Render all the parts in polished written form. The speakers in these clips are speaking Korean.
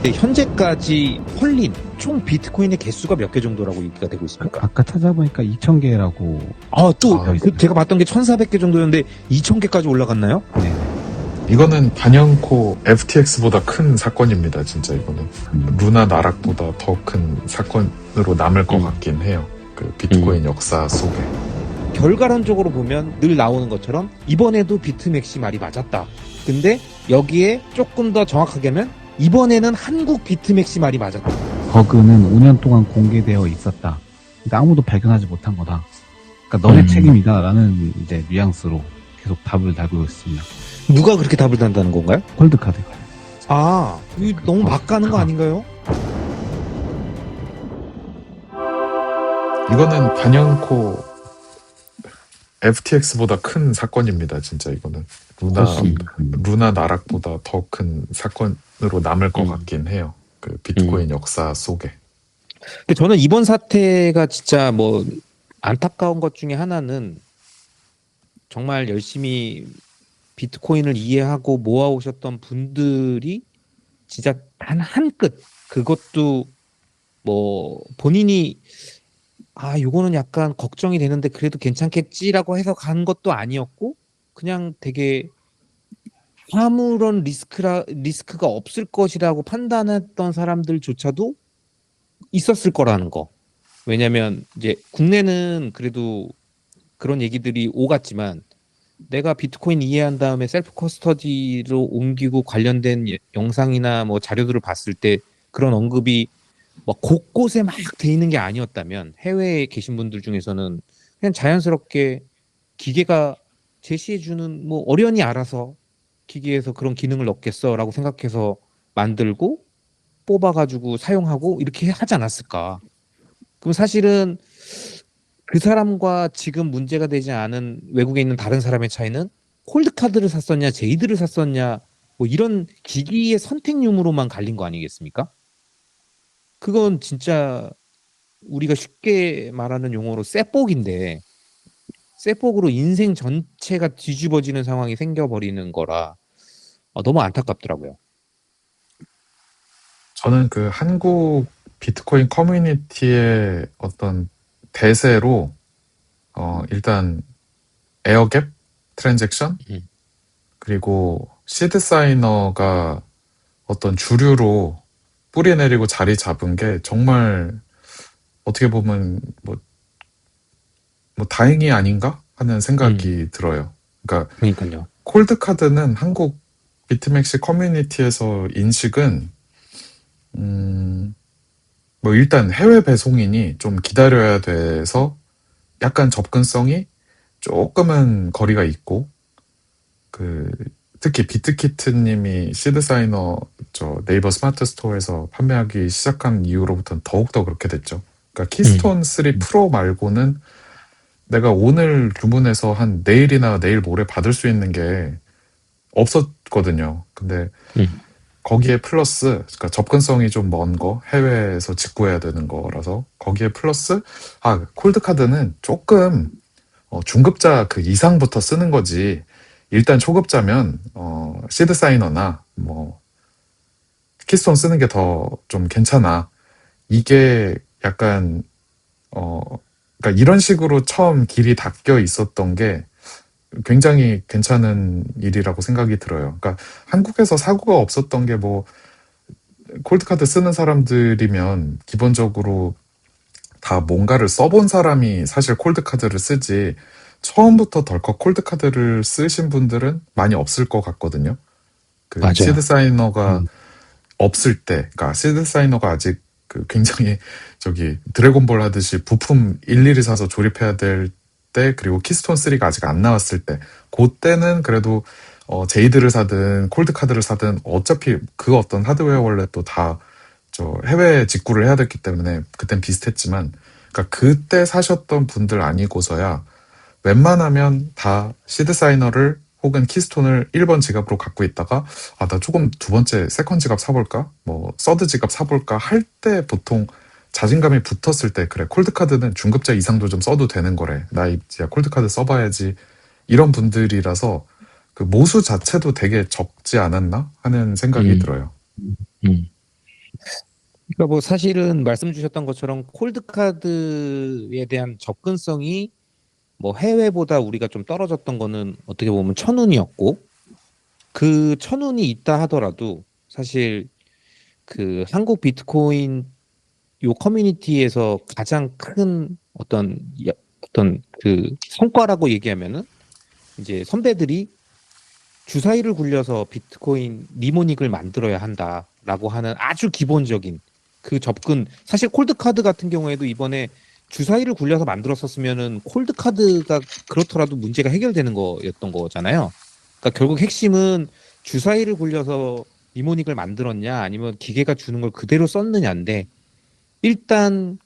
네, 현재까지 헐린 총 비트코인의 개수가 몇 개 정도라고 얘기가 되고 있습니까? 아까 찾아보니까 2,000개라고. 제가 봤던 게 1,400개 정도였는데 2,000개까지 올라갔나요? 네. 이거는 반영코 FTX보다 큰 사건입니다. 진짜 이거는 루나 나락보다 더 큰 사건으로 남을 것 같긴 해요. 그 비트코인 역사 속에. 결과론적으로 보면 늘 나오는 것처럼 이번에도 비트맥시 말이 맞았다. 근데 여기에 조금 더 정확하게 하면 이번에는 한국 비트맥시 말이 맞았다. 버그는 5년 동안 공개되어 있었다. 근데 아무도 발견하지 못한 거다. 그러니까 너네 책임이다라는 이제 뉘앙스로 계속 답을 달고 있습니다. 누가 그렇게 답을 단다는 건가요? 콜드카드가. 이거 너무 막 가는 거 아닌가요? 이거는 반영코 FTX보다 큰 사건입니다. 진짜 이거는 루나 나락보다 더 큰 사건으로 남을 것 같긴 해요. 그 비트코인 역사 속에. 근데 저는 이번 사태가 진짜 뭐 안타까운 것 중에 하나는 정말 열심히 비트코인을 이해하고 모아오셨던 분들이 진짜 단 한 끗, 그것도 뭐 본인이 요거는 약간 걱정이 되는데 그래도 괜찮겠지라고 해서 간 것도 아니었고, 그냥 되게 아무런 리스크가 없을 것이라고 판단했던 사람들조차도 있었을 거라는 거. 왜냐면 이제 국내는 그래도 그런 얘기들이 오갔지만, 내가 비트코인 이해한 다음에 셀프 커스터디로 옮기고 관련된 영상이나 뭐 자료들을 봤을 때 그런 언급이 뭐 곳곳에 막 돼 있는 게 아니었다면, 해외에 계신 분들 중에서는 그냥 자연스럽게 기계가 제시해주는, 뭐 어련히 알아서 기계에서 그런 기능을 넣겠어라고 생각해서 만들고 뽑아가지고 사용하고 이렇게 하지 않았을까. 그럼 사실은 그 사람과 지금 문제가 되지 않은 외국에 있는 다른 사람의 차이는 콜드카드를 샀었냐 제이드를 샀었냐, 뭐 이런 기기의 선택 유무로만 갈린 거 아니겠습니까? 그건 진짜 우리가 쉽게 말하는 용어로 쇠복인데, 쇠복으로 인생 전체가 뒤집어지는 상황이 생겨버리는 거라 너무 안타깝더라고요. 저는 그 한국 비트코인 커뮤니티의 어떤 대세로 일단 에어갭 트랜잭션 그리고 시드 사이너가 어떤 주류로 뿌리내리고 자리 잡은 게 정말 어떻게 보면 뭐 다행이 아닌가 하는 생각이 들어요. 그러니까 그러니까요. 콜드카드는 한국 비트맥시 커뮤니티에서 인식은 뭐 일단 해외 배송이니 좀 기다려야 돼서 약간 접근성이 조금은 거리가 있고, 특히 비트키트님이 시드사이너 네이버 스마트 스토어에서 판매하기 시작한 이후로부터는 더욱더 그렇게 됐죠. 그러니까 키스톤 3 프로 말고는 내가 오늘 주문해서 한 내일이나 내일 모레 받을 수 있는 게 없었거든요. 근데 거기에 플러스, 그러니까 접근성이 좀 먼 거, 해외에서 직구해야 되는 거라서 거기에 플러스 콜드카드는 조금 중급자 그 이상부터 쓰는 거지. 일단 초급자면 시드 사이너나 뭐 키스톤 쓰는 게 더 좀 괜찮아. 이게 약간 그러니까 이런 식으로 처음 길이 닦여 있었던 게 굉장히 괜찮은 일이라고 생각이 들어요. 그러니까 한국에서 사고가 없었던 게 뭐 콜드카드 쓰는 사람들이면 기본적으로 다 뭔가를 써본 사람이 사실 콜드카드를 쓰지, 처음부터 덜컥 콜드카드를 쓰신 분들은 많이 없을 것 같거든요. 맞아요. 시드 사이너가 없을 때, 그러니까 시드 사이너가 아직 굉장히 드래곤볼 하듯이 부품 일일이 사서 조립해야 될 때, 그리고 키스톤 3가 아직 안 나왔을 때, 그때는 그래도 제이드를 사든 콜드카드를 사든 어차피 그 어떤 하드웨어 월렛도 다 해외 직구를 해야 됐기 때문에 그땐 비슷했지만, 그러니까 그때 사셨던 분들 아니고서야 웬만하면 다 시드 사이너를 혹은 키스톤을 1번 지갑으로 갖고 있다가 나 조금 두 번째 세컨 지갑 사볼까? 뭐 서드 지갑 사볼까? 할 때 보통 자신감이 붙었을 때, 그래 콜드카드는 중급자 이상도 좀 써도 되는 거래, 나 이제 콜드카드 써봐야지, 이런 분들이라서 그 모수 자체도 되게 적지 않았나 하는 생각이 들어요. 그러니까 뭐 사실은 말씀 주셨던 것처럼 콜드 카드에 대한 접근성이 뭐 해외보다 우리가 좀 떨어졌던 거는 어떻게 보면 천운이었고 그 천운이 있다 하더라도 사실 그 한국 비트코인 요 커뮤니티에서 가장 큰 어떤 그 성과라고 얘기하면은 이제 선배들이 주사위를 굴려서 비트코인 니모닉을 만들어야 한다라고 하는 아주 기본적인 그 접근. 사실 콜드카드 같은 경우에도 이번에 주사위를 굴려서 만들었었으면은 콜드카드가 그렇더라도 문제가 해결되는 거였던 거잖아요. 그러니까 결국 핵심은 주사위를 굴려서 니모닉을 만들었냐 아니면 기계가 주는 걸 그대로 썼느냐인데 일단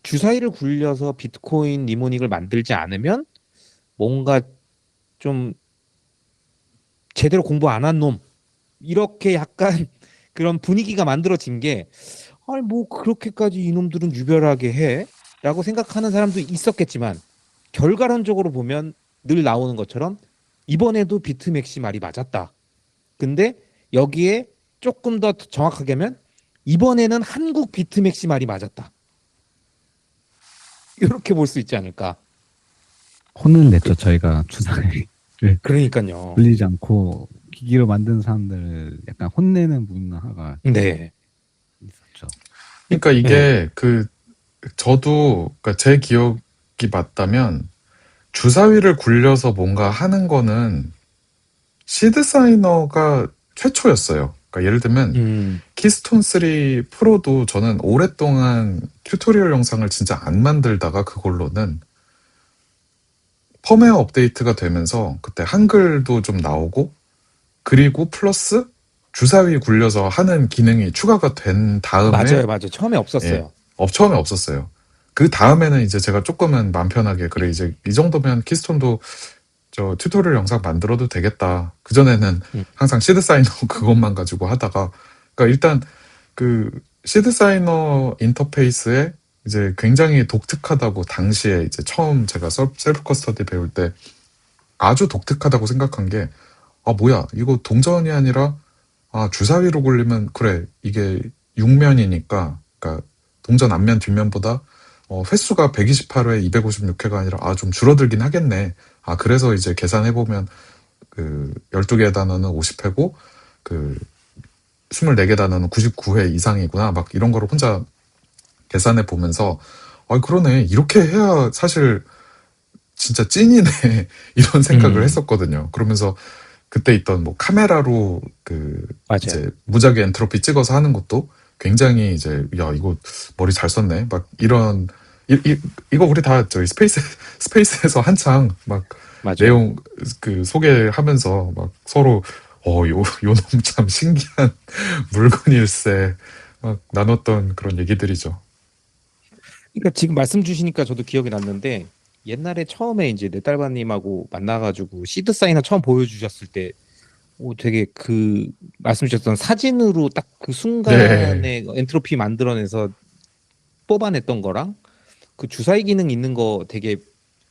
주사위를 굴려서 비트코인 니모닉을 만들지 않으면 뭔가 좀 제대로 공부 안 한 놈 이렇게 약간 그런 분위기가 만들어진 게 아니 뭐 그렇게까지 이놈들은 유별하게 해라고 생각하는 사람도 있었겠지만 결과론적으로 보면 늘 나오는 것처럼 이번에도 비트맥시 말이 맞았다. 근데 여기에 조금 더 정확하게 하면 이번에는 한국 비트맥시 말이 맞았다. 이렇게 볼 수 있지 않을까. 혼을 냈죠. 저희가 주사위를 그러니까요. 굴리지 않고 기기로 만든 사람들을 약간 혼내는 문화가 네. 있었죠. 그러니까 네. 이게 저도 그러니까 제 기억이 맞다면 주사위를 굴려서 뭔가 하는 거는 시드 사이너가 최초였어요. 그러니까 예를 들면 키스톤 3 프로도 저는 오랫동안 튜토리얼 영상을 진짜 안 만들다가 그걸로는 펌웨어 업데이트가 되면서 그때 한글도 좀 나오고 그리고 플러스 주사위 굴려서 하는 기능이 추가가 된 다음에 맞아요. 처음에 예, 없었어요. 처음에 없었어요. 그 다음에는 이제 제가 조금은 마음 편하게 그래 이제 이 정도면 키스톤도 저 튜토리얼 영상 만들어도 되겠다. 그전에는 음. 항상 시드 사이너 그것만 가지고 하다가 그러니까 일단 그 시드 사이너 인터페이스에 이제 굉장히 독특하다고 당시에 이제 처음 제가 셀프 커스터디 배울 때 아주 독특하다고 생각한 게 아 뭐야 이거 동전이 아니라 아 주사위로 굴리면 그래 이게 6면이니까 그러니까 동전 앞면 뒷면보다 횟수가 128회 256회가 아니라 아 좀 줄어들긴 하겠네. 아 그래서 이제 계산해보면 그 12개 단어는 50회고 그 24개 단어는 99회 이상이구나 막 이런 거를 혼자 계산해 보면서 아 그러네 이렇게 해야 사실 진짜 찐이네 이런 생각을 했었거든요. 그러면서 그때 있던 뭐 카메라로 맞아요. 이제 무작위 엔트로피 찍어서 하는 것도 굉장히 이제 야 이거 머리 잘 썼네 막 이런 이거 우리 다 저희 스페이스에서 한창 막 맞아요. 내용 소개하면서 막 서로 요놈 참 신기한 물건일세 막 나눴던 그런 얘기들이죠. 그러니까 지금 말씀 주시니까 저도 기억이 났는데 옛날에 처음에 이제 넷달바님하고 만나가지고 시드 사이너 처음 보여주셨을 때 되게 그 말씀 주셨던 사진으로 딱 그 순간에 엔트로피 만들어내서 뽑아냈던 거랑 그 주사위 기능 있는 거 되게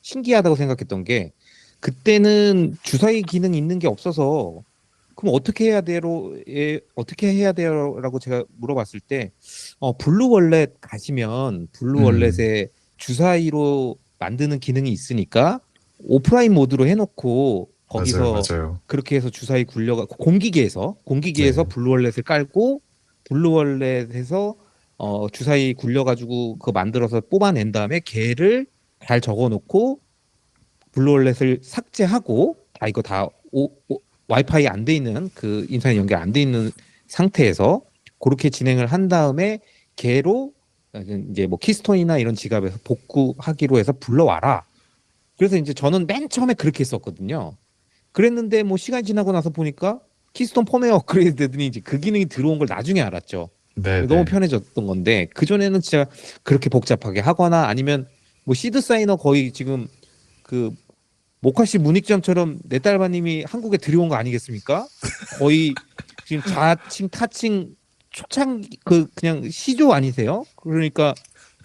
신기하다고 생각했던 게 그때는 주사위 기능 있는 게 없어서 그럼 어떻게 해야 돼요라고 제가 물어봤을 때 블루 월렛 가시면 블루 월렛에 주사위로 만드는 기능이 있으니까 오프라인 모드로 해놓고 거기서 맞아요. 그렇게 해서 주사위 굴려가 공기계에서 네. 블루 월렛을 깔고 블루 월렛에서 주사위 굴려가지고 그거 만들어서 뽑아낸 다음에 걔를 잘 적어놓고 블루 월렛을 삭제하고 이거 다 와이파이 안 돼 있는 그 인터넷 연결 안 돼 있는 상태에서 그렇게 진행을 한 다음에 걔로 이제 뭐 키스톤이나 이런 지갑에서 복구하기로 해서 불러와라. 그래서 이제 저는 맨 처음에 그렇게 했었거든요. 그랬는데 뭐 시간이 지나고 나서 보니까 키스톤 펌웨어 업그레이드 되더니 이제 그 기능이 들어온 걸 나중에 알았죠. 네, 너무 네. 편해졌던 건데 그전에는 진짜 그렇게 복잡하게 하거나 아니면 뭐 시드 사이너 거의 지금 그 모카시 문익점처럼 넷달바님이 한국에 들여온 거 아니겠습니까? 거의 지금 좌칭 타칭 초창 그냥 시조 아니세요? 그러니까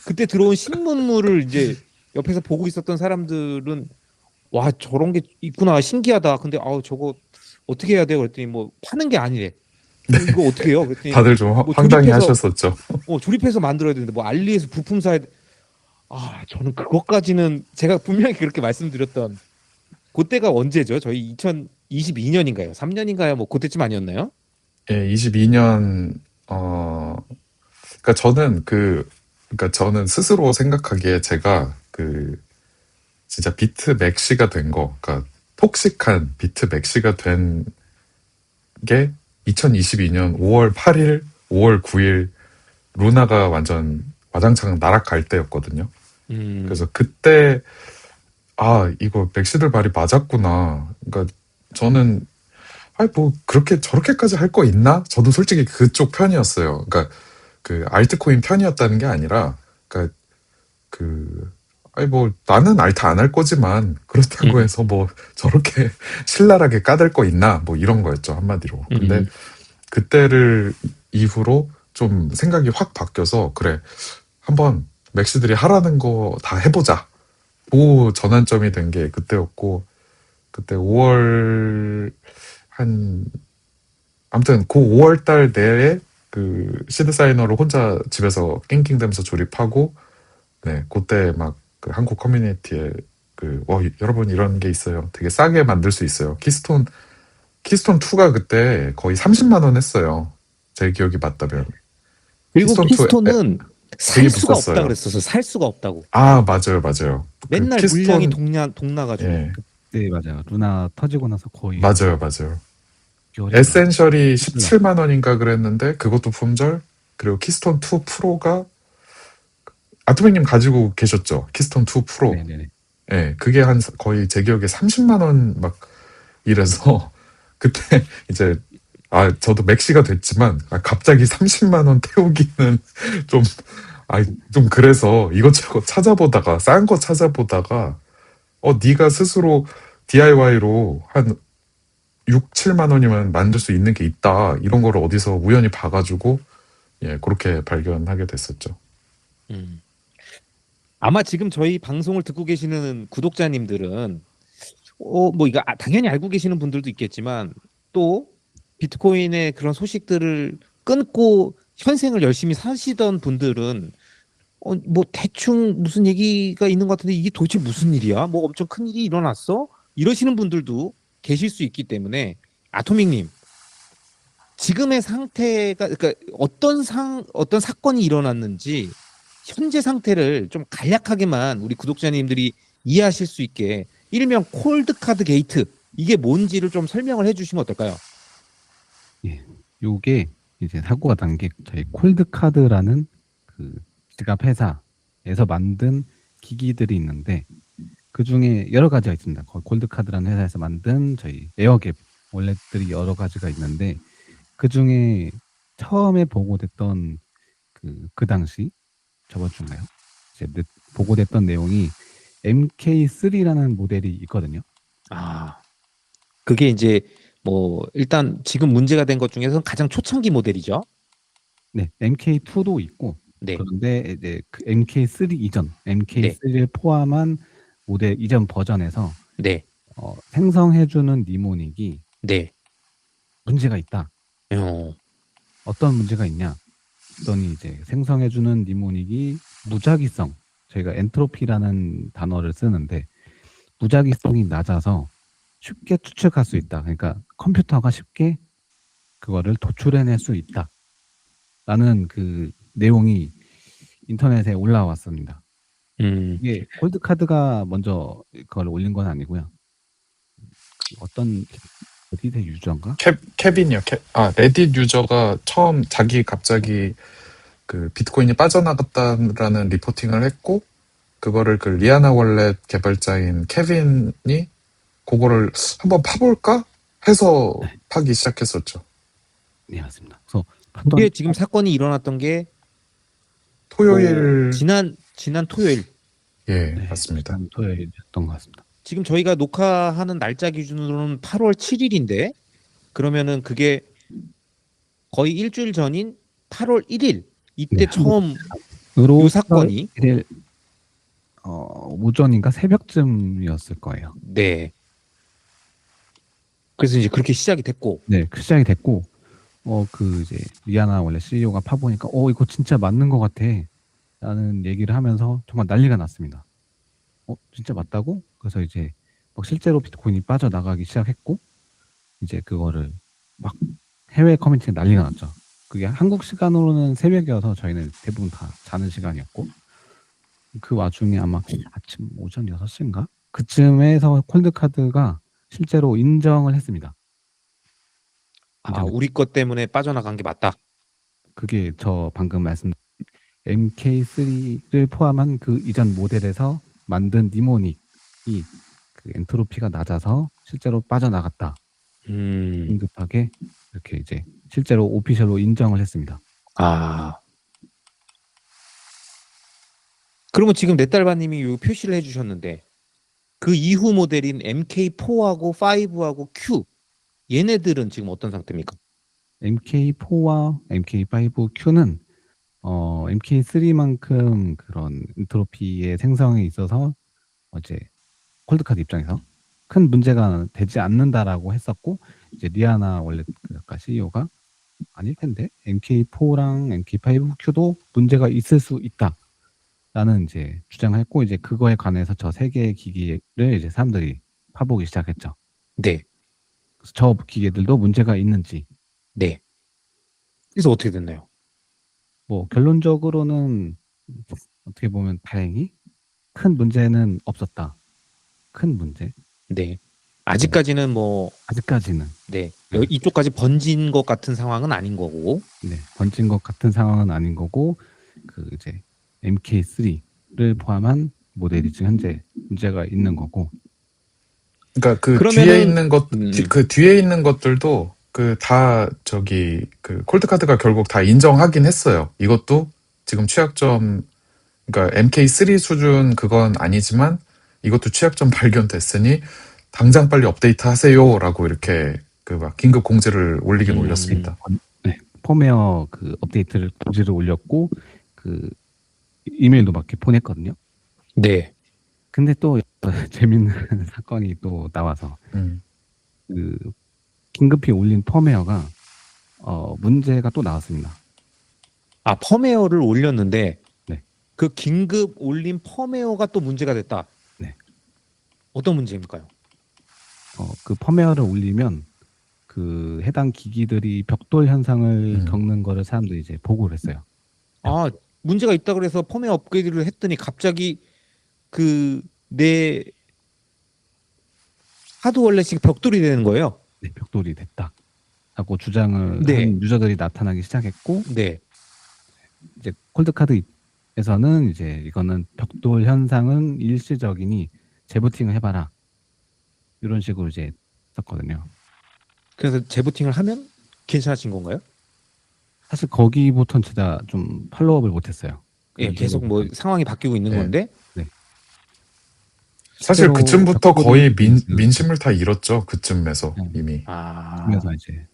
그때 들어온 신문물을 이제 옆에서 보고 있었던 사람들은 와 저런 게 있구나 신기하다. 근데 저거 어떻게 해야 돼요? 그랬더니 뭐 파는 게 아니래. 이거 어떻게 해요? 그랬더니 다들 좀 뭐 황당히 조립해서 하셨었죠. 조립해서 만들어야 되는데 뭐 알리에서 부품 사야 돼. 저는 그것까지는 제가 분명히 그렇게 말씀드렸던 그때가 언제죠? 저희 2022년인가요? 3년인가요? 뭐 그때쯤 아니었나요? 예, 22년 그러니까 그러니까 저는 스스로 생각하기에 제가 진짜 비트 맥시가 된 거, 그러니까 톡식한 비트 맥시가 된 게 2022년 5월 8일, 5월 9일 루나가 완전 와장창 날아갈 때였거든요. 그래서 그때 이거 맥시들 말이 맞았구나. 그러니까 저는 뭐 그렇게 저렇게까지 할 거 있나? 저도 솔직히 그쪽 편이었어요. 그러니까 그 알트코인 편이었다는 게 아니라, 그러니까 뭐 나는 알트 안 할 거지만 그렇다고 해서 뭐 저렇게 신랄하게 까댈 거 있나? 뭐 이런 거였죠, 한마디로. 근데 그때를 이후로 좀 생각이 확 바뀌어서, 그래, 한번 맥시들이 하라는 거 다 해보자. 그 전환점이 된 게 그때였고, 그때 5월 아무튼 그 5월 달 내에 시드 사이너를 혼자 집에서 낑낑대면서 조립하고, 네, 그때 막 한국 커뮤니티에 여러분 이런 게 있어요. 되게 싸게 만들 수 있어요. 키스톤 2가 그때 거의 30만 원 했어요. 제 기억이 맞다면. 그리고 키스톤 2 키스톤은 되게 살 수가 없다 비쌌어요. 그랬어서 살 수가 없다고. 맞아요. 맨날 물량이 동나가지고. 예, 네, 맞아요. 루나 터지고 나서 거의 맞아요. 겨울에 에센셜이 17만 원인가 그랬는데 그것도 품절. 그리고 키스톤 2 프로가 아토미님 가지고 계셨죠? 키스톤 2 프로. 네네네. 예, 그게 거의 제 기억에 30만 원 막 이래서 그때 이제 저도 맥시가 됐지만 갑자기 30만 원 태우기는 좀 좀 그래서 이것저것 찾아보다가 싼 거 찾아보다가 네가 스스로 DIY로 한 6, 7만 원이면 만들 수 있는 게 있다. 이런 거를 어디서 우연히 봐가지고 그렇게 발견하게 됐었죠. 음. 아마 지금 저희 방송을 듣고 계시는 구독자님들은 뭐 이거 당연히 알고 계시는 분들도 있겠지만 또 비트코인의 그런 소식들을 끊고 현생을 열심히 사시던 분들은 뭐 대충 무슨 얘기가 있는 것 같은데 이게 도대체 무슨 일이야? 뭐 엄청 큰 일이 일어났어? 이러시는 분들도 계실 수 있기 때문에 아토믹님 지금의 상태가 그러니까 어떤 사건이 일어났는지 현재 상태를 좀 간략하게만 우리 구독자님들이 이해하실 수 있게 일명 콜드카드 게이트 이게 뭔지를 좀 설명을 해주시면 어떨까요? 예, 요게 이제 사고가 난 게 저희 콜드카드라는 지갑 회사에서 만든 기기들이 있는데 그 중에 여러 가지가 있습니다. 콜드카드라는 회사에서 만든 저희 에어갭 월렛들이 여러 가지가 있는데 그 중에 처음에 보고됐던 그 당시 저번 주인가요? 이제 보고됐던 내용이 MK3라는 모델이 있거든요. 그게 이제 뭐 일단 지금 문제가 된 것 중에서는 가장 초창기 모델이죠. 네, MK2도 있고 네. 그런데 이제 그 MK3 이전, MK3를 포함한 모델 이전 버전에서 네. 생성해주는 니모닉이 네. 문제가 있다. 어떤 문제가 있냐? 그랬더니 이제 생성해주는 니모닉이 무작위성, 저희가 엔트로피라는 단어를 쓰는데 무작위성이 낮아서 쉽게 추측할 수 있다. 그러니까 컴퓨터가 쉽게 그거를 도출해낼 수 있다. 라는 그 내용이 인터넷에 올라왔습니다. 이게 콜드카드가 먼저 그걸 올린 건 아니고요. 어떤 레딧의 유저인가? 케빈이요. 레딧 유저가 처음 갑자기 비트코인이 빠져나갔다라는 리포팅을 했고, 그거를 리아나 월렛 개발자인 케빈이 그거를 한번 파볼까 해서 파기 시작했었죠. 네, 맞습니다. 그래서 이게 지금 사건이 일어났던 게 토요일. 지난 토요일. 예, 네, 맞습니다. 지난 토요일이었던 것 같습니다. 지금 저희가 녹화하는 날짜 기준으로는 8월 7일인데 그러면은 그게 거의 일주일 전인 8월 1일 이때 네, 처음 이 사건이 오전인가 새벽쯤이었을 거예요. 네. 그래서 이제 그렇게 시작이 됐고. 네, 그 시작이 됐고 이제 리아나 원래 CEO가 파보니까 이거 진짜 맞는 것 같아 라는 얘기를 하면서 정말 난리가 났습니다. 진짜 맞다고? 그래서 이제 막 실제로 비트코인이 빠져나가기 시작했고 이제 그거를 막 해외 커뮤니티에 난리가 났죠. 그게 한국 시간으로는 새벽이어서 저희는 대부분 다 자는 시간이었고 그 와중에 아마 아침 오전 6시인가? 그쯤에서 콜드카드가 실제로 인정을 했습니다. 아, 우리 것 때문에 빠져나간 게 맞다. 그게 저 방금 말씀 MK3를 포함한 그 이전 모델에서 만든 니모닉이 그 엔트로피가 낮아서 실제로 빠져나갔다. 긴급하게 이렇게 이제 실제로 오피셜로 인정을 했습니다. 아. 그러면 지금 넷달바님이 요 표시를 해주셨는데 그 이후 모델인 MK4하고 5하고 Q 얘네들은 지금 어떤 상태입니까? MK4와 MK5Q는 MK3만큼 그런 엔트로피의 생성에 있어서 이제 콜드카드 입장에서 큰 문제가 되지 않는다라고 했었고 이제 리아나 원래 그 아까 CEO가 아닐 텐데 MK4랑 MK5Q도 문제가 있을 수 있다라는 이제 주장했고 이제 그거에 관해서 저 세 개의 기기를 이제 사람들이 파보기 시작했죠. 네. 그래서 저 기계들도 문제가 있는지 네. 그래서 어떻게 됐나요? 뭐 결론적으로는 어떻게 보면 다행히 큰 문제는 없었다. 큰 문제. 네. 아직까지는 뭐 아직까지는 네. 이쪽까지 번진 것 같은 상황은 아닌 거고. 네, 번진 것 같은 상황은 아닌 거고 그 이제 MK3를 포함한 모델이 지금 현재 문제가 있는 거고. 그러니까 그 그러면은- 뒤에 있는 것, 음. 그 뒤에 있는 것들도 그 다 저기 그 콜드카드가 결국 다 인정하긴 했어요. 이것도 지금 취약점, 그러니까 MK3 수준 그건 아니지만 이것도 취약점 발견됐으니 당장 빨리 업데이트 하세요라고 이렇게 그 막 긴급 공지를 올리긴 올렸습니다. 네, 펌웨어 그 업데이트를 공지를 올렸고 그 이메일도 막 이렇게 보냈거든요. 네. 근데 또 재밌는 사건이 또 나와서 그 긴급히 올린 펌웨어가 문제가 또 나왔습니다. 아, 펌웨어를 올렸는데 네. 그 긴급 올린 펌웨어가 또 문제가 됐다. 네. 어떤 문제입니까요? 그 펌웨어를 올리면 그 해당 기기들이 벽돌 현상을 겪는 거를 사람들이 이제 보고를 했어요. 아, 문제가 있다 그래서 펌웨어 업그레이드를 했더니 갑자기 그 내 하드월렛이 벽돌이 되는 거예요. 네, 벽돌이 됐다. 하고 주장을 네. 한 유저들이 나타나기 시작했고 네. 이제 콜드카드에서는 이제 이거는 벽돌 현상은 일시적이니 재부팅을 해봐라. 이런 식으로 이제 썼거든요. 그래서 재부팅을 하면 괜찮아진 건가요? 사실 거기부터는 진짜 좀 팔로우업을 못했어요. 예, 계속 뭐 상황이 바뀌고 있는 네. 건데. 사실 실제로 그쯤부터 벽돌이 거의 그- 민심을 다 잃었죠. 그쯤에서 이미. 아. 그래서 이제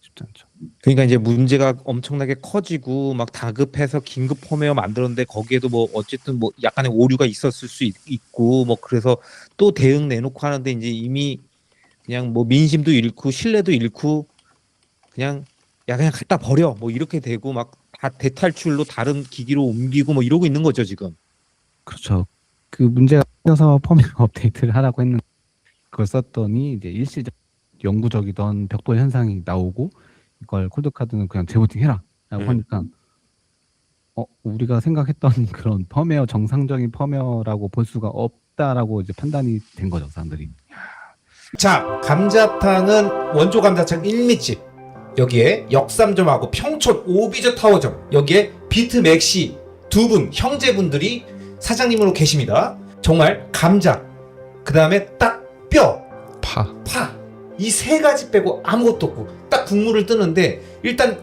쉽지 않죠. 그러니까 이제 문제가 엄청나게 커지고 막 다급해서 긴급 펌웨어 만들었는데 거기에도 뭐 어쨌든 뭐 약간의 오류가 있었을 수 있고 뭐 그래서 또 대응 내놓고 하는데 이제 이미 그냥 뭐 민심도 잃고 신뢰도 잃고 그냥 갖다 버려 뭐 이렇게 되고 막 다 대탈출로 다른 기기로 옮기고 뭐 이러고 있는 거죠 지금. 그렇죠. 그 문제가 생겨서 펌웨어 업데이트를 하라고 했는데 그걸 썼더니 이제 일시적 영구적이던 벽돌 현상이 나오고 이걸 콜드카드는 그냥 재부팅 해라 라고 하니까 우리가 생각했던 그런 펌웨어 정상적인 펌웨어라고 볼 수가 없다라고 이제 판단이 된 거죠 사람들이. 자, 감자탕은 원조 감자탕 1밑집, 여기에 역삼점하고 평촌 오비저 타워점, 여기에 비트맥시 두 분 형제분들이 사장님으로 계십니다. 정말 감자, 그 다음에 딱 뼈, 파. 이 세 가지 빼고 아무것도 없고 딱 국물을 뜨는데 일단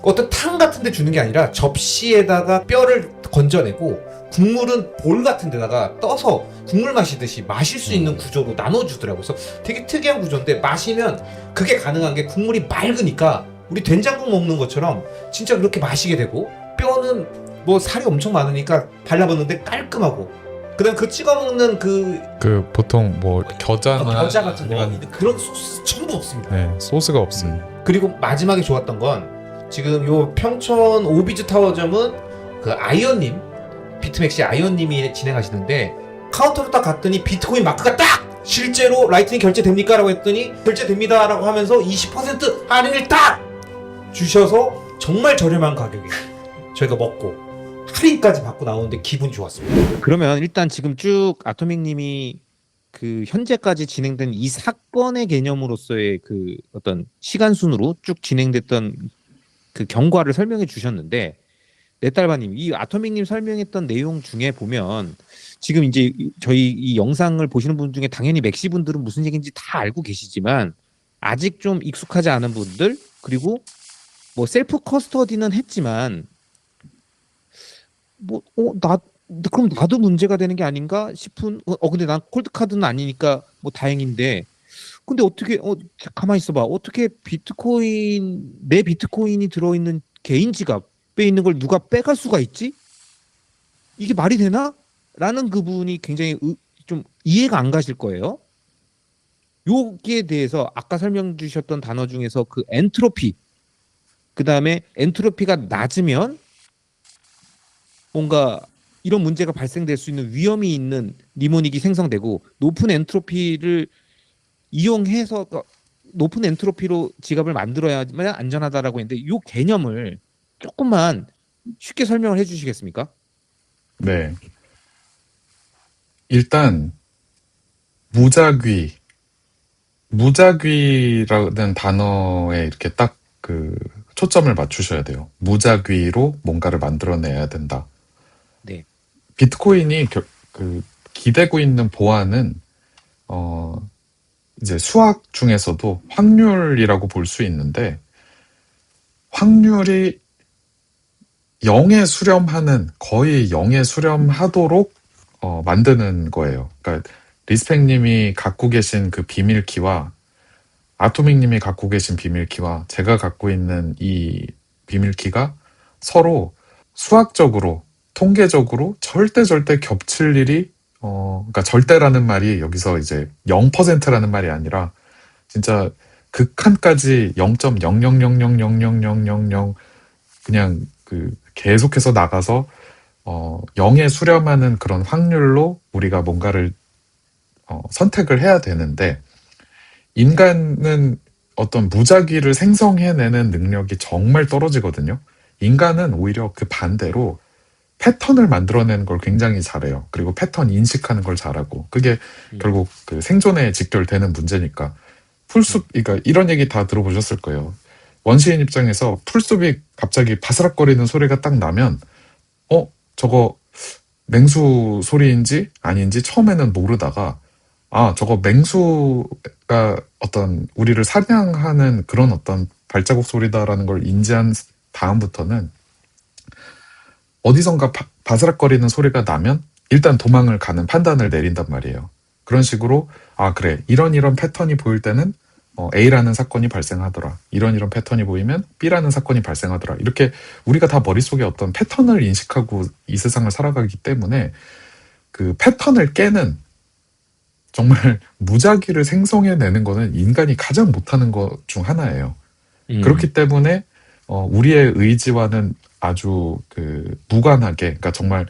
어떤 탕 같은 데 주는 게 아니라 접시에다가 뼈를 건져내고 국물은 볼 같은 데다가 떠서 국물 마시듯이 마실 수 있는 구조로 나눠주더라고요. 그래서 되게 특이한 구조인데 마시면 그게 가능한 게 국물이 맑으니까 우리 된장국 먹는 것처럼 진짜 그렇게 마시게 되고 뼈는 뭐 살이 엄청 많으니까 발라봤는데 깔끔하고 그다음 그 찍어 먹는 그 그 보통 뭐 겨자나 겨자 같은 거 아니면 그런 소스 전부 없습니다. 네, 소스가 없어요. 그리고 마지막에 좋았던 건 지금 요 평촌 오비즈 타워점은 그 아이언님 비트맥시 아이언님이 진행하시는데 카운터로 딱 갔더니 비트코인 마크가 딱 실제로 라이트닝 결제됩니까? 라고 했더니 결제됩니다 라고 하면서 20% 할인을 딱 주셔서 정말 저렴한 가격에 저희가 먹고 할인까지 받고 나오는데 기분이 좋았습니다. 그러면 일단 지금 쭉 아토믹님이 그 현재까지 진행된 이 사건의 개념으로서의 그 어떤 시간 순으로 쭉 진행됐던 그 경과를 설명해 주셨는데 네딸바님 이 아토믹님 설명했던 내용 중에 보면 지금 이제 저희 이 영상을 보시는 분 중에 당연히 맥시 분들은 무슨 얘기인지 다 알고 계시지만 아직 좀 익숙하지 않은 분들 그리고 뭐 셀프 커스터디는 했지만 그럼 나도 문제가 되는 게 아닌가 싶은 근데 난 콜드 카드는 아니니까 뭐 다행인데 근데 어떻게 가만히 있어봐 어떻게 내 비트코인이 들어있는 개인 지갑에 있는 걸 누가 빼갈 수가 있지? 이게 말이 되나? 라는 그분이 굉장히 좀 이해가 안 가실 거예요. 여기에 대해서 아까 설명 주셨던 단어 중에서 그 엔트로피 그 다음에 엔트로피가 낮으면 뭔가 이런 문제가 발생될 수 있는 위험이 있는 니모닉이 생성되고 높은 엔트로피를 이용해서 높은 엔트로피로 지갑을 만들어야만 안전하다라고 했는데 이 개념을 조금만 쉽게 설명을 해주시겠습니까? 네. 일단 무작위라는 단어에 이렇게 딱 그 초점을 맞추셔야 돼요. 무작위로 뭔가를 만들어내야 된다. 네. 비트코인이 기대고 있는 보안은 이제 수학 중에서도 확률이라고 볼 수 있는데 확률이 0에 수렴하는 거의 0에 수렴하도록 만드는 거예요. 그러니까 리스펙님이 갖고 계신 그 비밀키와 아토믹님이 갖고 계신 비밀키와 제가 갖고 있는 이 비밀키가 서로 수학적으로 통계적으로 절대 겹칠 일이 그러니까 절대라는 말이 여기서 이제 0%라는 말이 아니라 진짜 극한까지 0.000000000 그냥 그 계속해서 나가서 0에 수렴하는 그런 확률로 우리가 뭔가를 선택을 해야 되는데 인간은 어떤 무작위를 생성해내는 능력이 정말 떨어지거든요. 인간은 오히려 그 반대로 패턴을 만들어내는 걸 굉장히 잘해요. 그리고 패턴 인식하는 걸 잘하고 그게 결국 그 생존에 직결되는 문제니까 그러니까 이런 얘기 다 들어보셨을 거예요. 원시인 입장에서 풀숲이 갑자기 바스락거리는 소리가 딱 나면 저거 맹수 소리인지 아닌지 처음에는 모르다가 저거 맹수가 어떤 우리를 사냥하는 그런 어떤 발자국 소리다라는 걸 인지한 다음부터는 어디선가 바스락거리는 소리가 나면 일단 도망을 가는 판단을 내린단 말이에요. 그런 식으로 그래 이런 패턴이 보일 때는 A라는 사건이 발생하더라. 이런 패턴이 보이면 B라는 사건이 발생하더라. 이렇게 우리가 다 머릿속에 어떤 패턴을 인식하고 이 세상을 살아가기 때문에 그 패턴을 깨는 정말 무작위를 생성해내는 거는 인간이 가장 못하는 것 중 하나예요. 그렇기 때문에 우리의 의지와는 아주 무관하게 그러니까 정말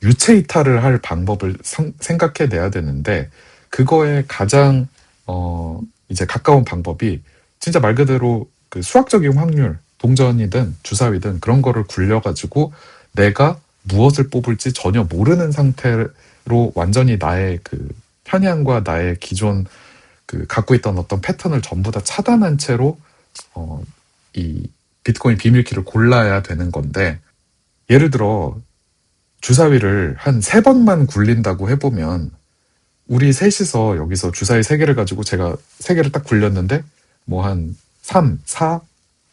유체 이탈을 할 방법을 생각해내야 되는데 그거에 가장 이제 가까운 방법이 진짜 말 그대로 그 수학적인 확률 동전이든 주사위든 그런 거를 굴려가지고 내가 무엇을 뽑을지 전혀 모르는 상태로 완전히 나의 그 편향과 나의 기존 갖고 있던 어떤 패턴을 전부 다 차단한 채로 이 비트코인 비밀키를 골라야 되는 건데 예를 들어 주사위를 한 3번만 굴린다고 해보면 우리 셋이서 여기서 주사위 3개를 가지고 제가 3개를 딱 굴렸는데 뭐 한 3, 4,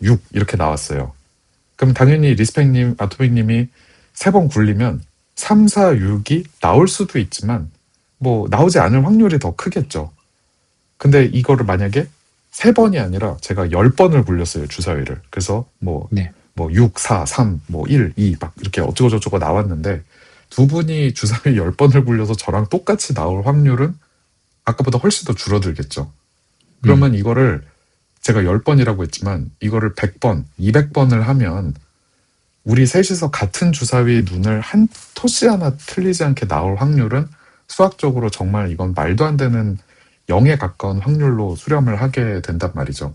6 이렇게 나왔어요. 그럼 당연히 리스펙님, 아토믹님이 3번 굴리면 3, 4, 6이 나올 수도 있지만 뭐 나오지 않을 확률이 더 크겠죠. 근데 이거를 만약에 3번이 아니라 제가 10번을 굴렸어요, 주사위를. 그래서 뭐 6, 4, 3, 뭐 1, 2 막 이렇게 어쩌고저쩌고 나왔는데 두 분이 주사위 10번을 굴려서 저랑 똑같이 나올 확률은 아까보다 훨씬 더 줄어들겠죠. 그러면 이거를 제가 10번이라고 했지만 이거를 100번, 200번을 하면 우리 셋이서 같은 주사위 눈을 한 토씨 하나 틀리지 않게 나올 확률은 수학적으로 정말 이건 말도 안 되는 0에 가까운 확률로 수렴을 하게 된단 말이죠.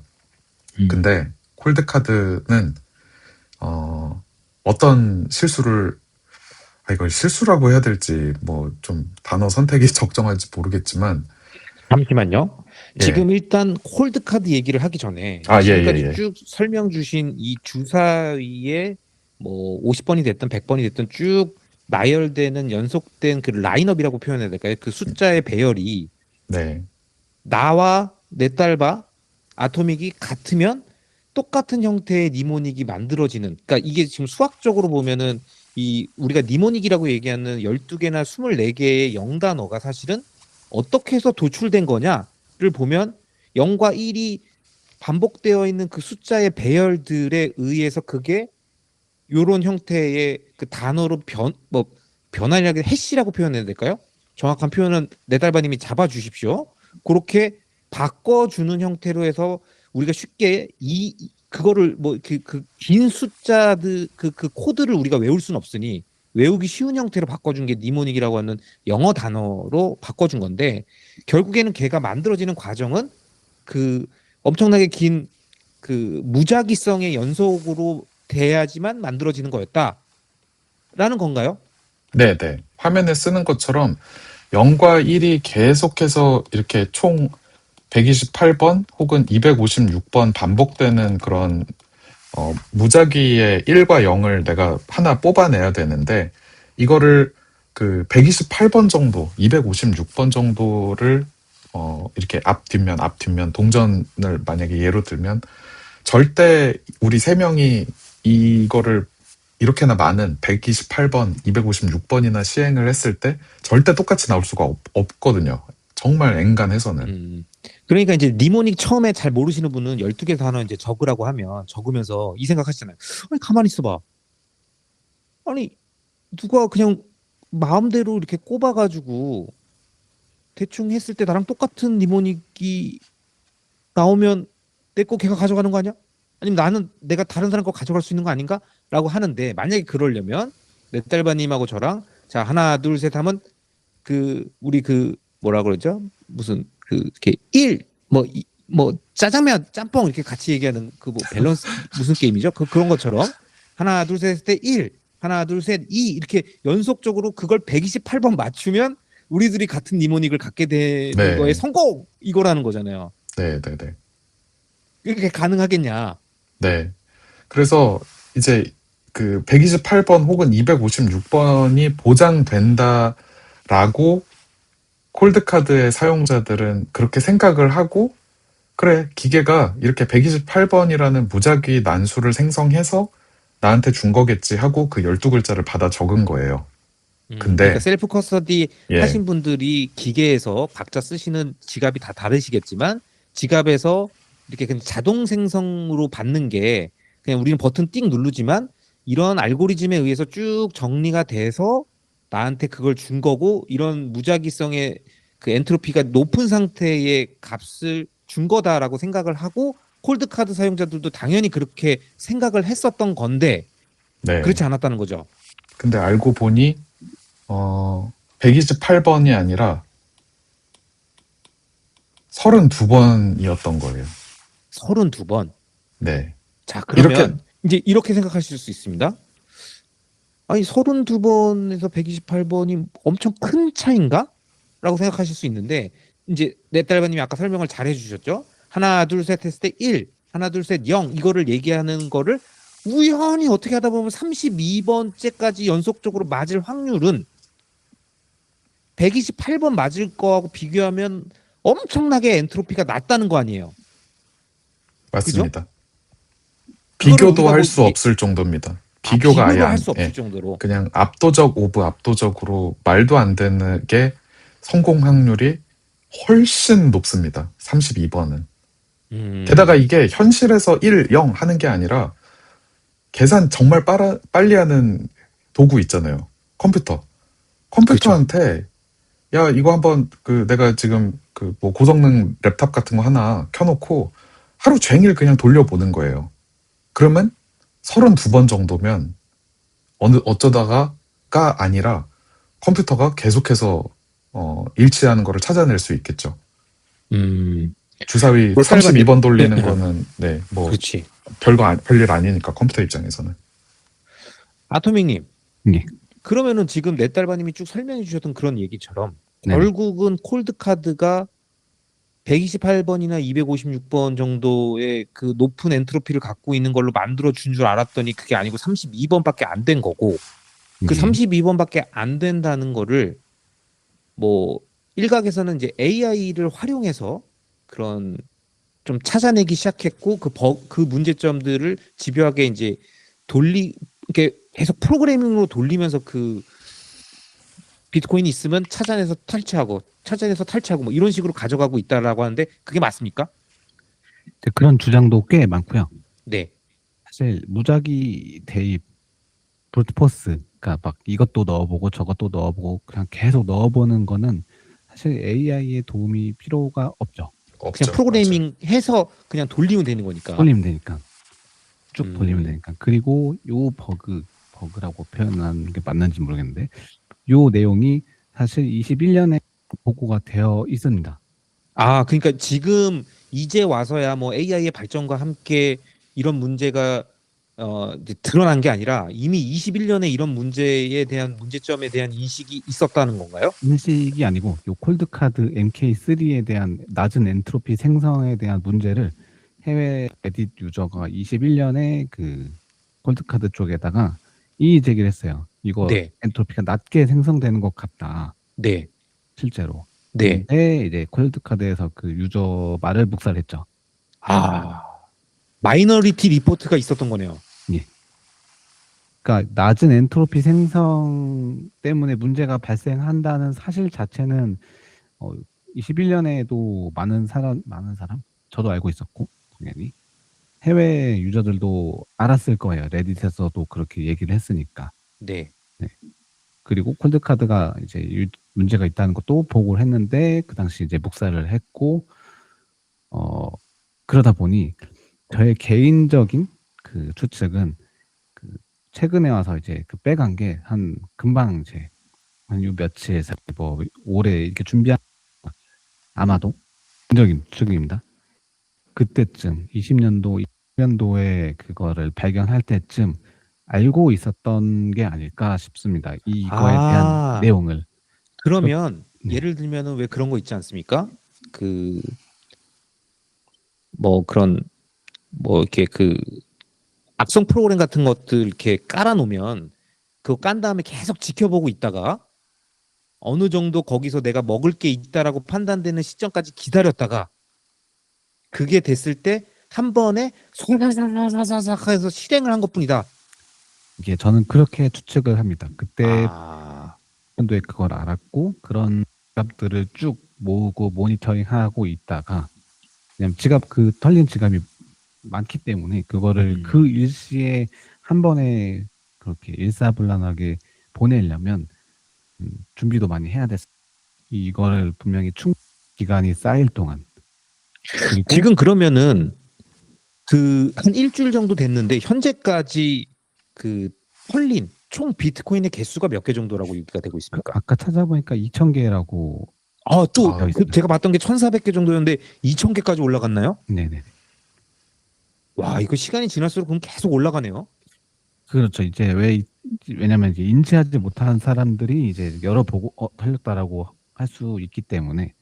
근데 콜드카드는 어떤 실수를 이걸 실수라고 해야 될지 뭐 좀 단어 선택이 적정할지 모르겠지만 잠시만요. 예. 지금 일단 콜드카드 얘기를 하기 전에 아, 예, 지금까지 예, 예. 쭉 설명 주신 이 주사위에 뭐 50번이 됐든 100번이 됐든 쭉 나열되는 연속된 그 라인업이라고 표현해야 될까요? 그 숫자의 배열이 네. 나와 내 딸바 아토믹이 같으면 똑같은 형태의 니모닉이 만들어지는, 그러니까 이게 지금 수학적으로 보면은 이 우리가 니모닉이라고 얘기하는 12개나 24개의 0단어가 사실은 어떻게 해서 도출된 거냐를 보면 0과 1이 반복되어 있는 그 숫자의 배열들에 의해서 그게 요런 형태의 그 단어로 변환이라고 해시라고 표현해야 될까요? 정확한 표현은 네달바님이 잡아주십시오. 그렇게 바꿔주는 형태로 해서 우리가 쉽게 그거를 뭐 그 긴 숫자들 그 코드를 우리가 외울 수는 없으니 외우기 쉬운 형태로 바꿔준 게 니모닉이라고 하는 영어 단어로 바꿔준 건데, 결국에는 걔가 만들어지는 과정은 그 엄청나게 긴 그 무작위성의 연속으로 돼야지만 만들어지는 거였다라는 건가요? 네, 네. 화면에 쓰는 것처럼 0과 1이 계속해서 이렇게 총 128번 혹은 256번 반복되는 그런 무작위의 1과 0을 내가 하나 뽑아내야 되는데, 이거를 그 128번 정도, 256번 정도를 이렇게 앞 뒷면 동전을 만약에 예로 들면 절대 우리 세 명이 이거를 이렇게나 많은 128번, 256번이나 시행을 했을 때 절대 똑같이 나올 수가 없거든요. 정말 엔간해서는. 그러니까 이제 니모닉 처음에 잘 모르시는 분은 12개 단어 이제 적으라고 하면 적으면서 이 생각하시잖아요. 아니 가만히 있어봐. 아니 누가 그냥 마음대로 이렇게 꼽아가지고 대충 했을 때 나랑 똑같은 니모닉이 나오면 내 거 걔가 가져가는 거 아니야? 아니면 나는 내가 다른 사람 거 가져갈 수 있는 거 아닌가? 라고 하는데, 만약에 그러려면 넷달바님하고 저랑 자 하나 둘 셋 하면 그 우리 그 뭐라 그러죠? 무슨 그 이렇게 1 뭐 짜장면 짬뽕 이렇게 같이 얘기하는 그 뭐 밸런스 무슨 게임이죠? 그런 것처럼 하나 둘 셋 했을 때 1 하나 둘 셋 2 이렇게 연속적으로 그걸 128번 맞추면 우리들이 같은 니모닉을 갖게 되는 네. 거에 성공, 이거라는 거잖아요. 네, 네, 네. 이렇게 가능하겠냐? 네. 그래서 이제 그 128번 혹은 256번이 보장된다라고 콜드카드의 사용자들은 그렇게 생각을 하고, 그래, 기계가 이렇게 128번이라는 무작위 난수를 생성해서 나한테 준 거겠지 하고 그 12글자를 받아 적은 거예요. 근데 그러니까 셀프 커스터디 예. 하신 분들이 기계에서 각자 쓰시는 지갑이 다 다르시겠지만 지갑에서 이렇게 그냥 자동 생성으로 받는 게 그냥 우리는 버튼 띵 누르지만 이런 알고리즘에 의해서 쭉 정리가 돼서 나한테 그걸 준 거고, 이런 무작위성의 그 엔트로피가 높은 상태의 값을 준 거다라고 생각을 하고 콜드카드 사용자들도 당연히 그렇게 생각을 했었던 건데 네. 그렇지 않았다는 거죠. 근데 알고 보니 128번이 아니라 32번이었던 거예요. 32번. 네. 자, 그러면 이렇게- 이제 이렇게 생각하실 수 있습니다. 아니 32번에서 128번이 엄청 큰 차인가? 라고 생각하실 수 있는데, 이제 넷달바님이 아까 설명을 잘 해주셨죠. 하나 둘 셋 했을 때 1, 하나 둘 셋 0 이거를 얘기하는 거를 우연히 어떻게 하다 보면 32번째까지 연속적으로 맞을 확률은 128번 맞을 거하고 비교하면 엄청나게 엔트로피가 낮다는 거 아니에요. 맞습니다. 그거를 비교도 우리가 할 뭐 수 없을 정도입니다. 아, 비교가 아예 할 수 없을 예. 정도로. 그냥 압도적 오브 압도적으로 말도 안 되는 게 성공 확률이 훨씬 높습니다. 32번은. 게다가 이게 현실에서 1, 0 하는 게 아니라 계산 정말 빨리 하는 도구 있잖아요. 컴퓨터. 컴퓨터한테 야 이거 한번 그 내가 지금 그 뭐 고성능 랩탑 같은 거 하나 켜놓고 하루 종일 그냥 돌려보는 거예요. 그러면 32번 정도면 어쩌다가가 아니라 컴퓨터가 계속해서 일치하는 거를 찾아낼 수 있겠죠. 주사위 뭐 32번 돌리는 거는 네, 뭐 그렇지. 별일 아니니까 컴퓨터 입장에서는. 아토믹님. 예. 그러면은 지금 넷달바님이 쭉 설명해 주셨던 그런 얘기처럼 네. 결국은 콜드카드가 128번이나 256번 정도의 그 높은 엔트로피를 갖고 있는 걸로 만들어 준 줄 알았더니 그게 아니고 32번밖에 안 된 거고, 그 예. 32번밖에 안 된다는 거를 뭐 일각에서는 이제 AI를 활용해서 그런 좀 찾아내기 시작했고, 그 문제점들을 집요하게 이제 이렇게 계속 프로그래밍으로 돌리면서 그 비트코인이 있으면 찾아내서 탈취하고 뭐 이런 식으로 가져가고 있다라고 하는데 그게 맞습니까? 이제 그런 주장도 꽤 많고요. 네. 사실 무작위 대입, 브루트포스, 그러니까 막 이것도 넣어보고 저것도 넣어보고 그냥 계속 넣어보는 거는 사실 AI의 도움이 필요가 없죠. 없죠. 그냥 프로그래밍 해서 그냥 돌리면 되는 거니까. 돌리면 되니까. 쭉 돌리면 음. 되니까. 그리고 요 버그라고 표현하는 게 맞는지 모르겠는데 요 내용이 사실 21년에 보고가 되어 있습니다. 아, 그러니까 지금 이제 와서야 뭐 AI의 발전과 함께 이런 문제가 이제 드러난 게 아니라 이미 21년에 이런 문제점에 대한 인식이 있었다는 건가요? 인식이 아니고 요 콜드카드 MK3에 대한 낮은 엔트로피 생성에 대한 문제를 해외 레딧 유저가 21년에 그 콜드카드 쪽에다가 이의 제기를 했어요. 이거 네. 엔트로피가 낮게 생성되는 것 같다. 네. 실제로. 네. 근데 이제 콜드카드에서 그 유저 말을 묵살했죠. 아, 마이너리티 리포트가 있었던 거네요. 그러니까 낮은 엔트로피 생성 때문에 문제가 발생한다는 사실 자체는 21년에도 많은 사람 저도 알고 있었고 당연히 해외 유저들도 알았을 거예요. 레딧에서도 그렇게 얘기를 했으니까. 네. 그리고 콜드카드가 이제 문제가 있다는 것도 보고를 했는데 그 당시 이제 묵살을 했고 그러다 보니 저의 개인적인 그 추측은 그 최근에 와서 이제 그 빼간 게 한 금방 이제 한 요 며칠에서 뭐 올해 이렇게 준비한 아마도 개인적인 추측입니다. 그때쯤 20년도 20년도에 그거를 발견할 때쯤 알고 있었던 게 아닐까 싶습니다. 이거에 대한 내용을. 그러면 네. 예를 들면은 왜 그런 거 있지 않습니까? 그 뭐 그런 뭐 이렇게 그 악성 프로그램 같은 것들 이렇게 깔아놓으면 그거 깐 다음에 계속 지켜보고 있다가 어느 정도 거기서 내가 먹을 게 있다라고 판단되는 시점까지 기다렸다가 그게 됐을 때 한 번에 사사사사사삭 해서 실행을 한 것뿐이다. 이게 저는 그렇게 추측을 합니다. 그때 아, 년도에 그걸 알았고 그런 지갑들을 쭉 모으고 모니터링하고 있다가 그냥 털린 지갑이 많기 때문에 그거를 그 일시에 한 번에 그렇게 일사불란하게 보내려면 준비도 많이 해야 됐어. 이거를 분명히 기간이 쌓일 동안. 그리고 지금 그러면은 그 한 일주일 정도 됐는데 현재까지 그 털린 총 비트코인의 개수가 몇 개 정도라고 얘기가 되고 있습니까? 아까 찾아보니까 2,000개라고. 또 되어 그 있습니다. 제가 봤던 게 1,400개 정도였는데 2,000개까지 올라갔나요? 네네. 와, 이거 시간이 지날수록 그럼 계속 올라가네요. 그렇죠. 이제 왜냐면 이제 인지하지 못한 사람들이 이제 열어보고 털렸다라고 할 수 있기 때문에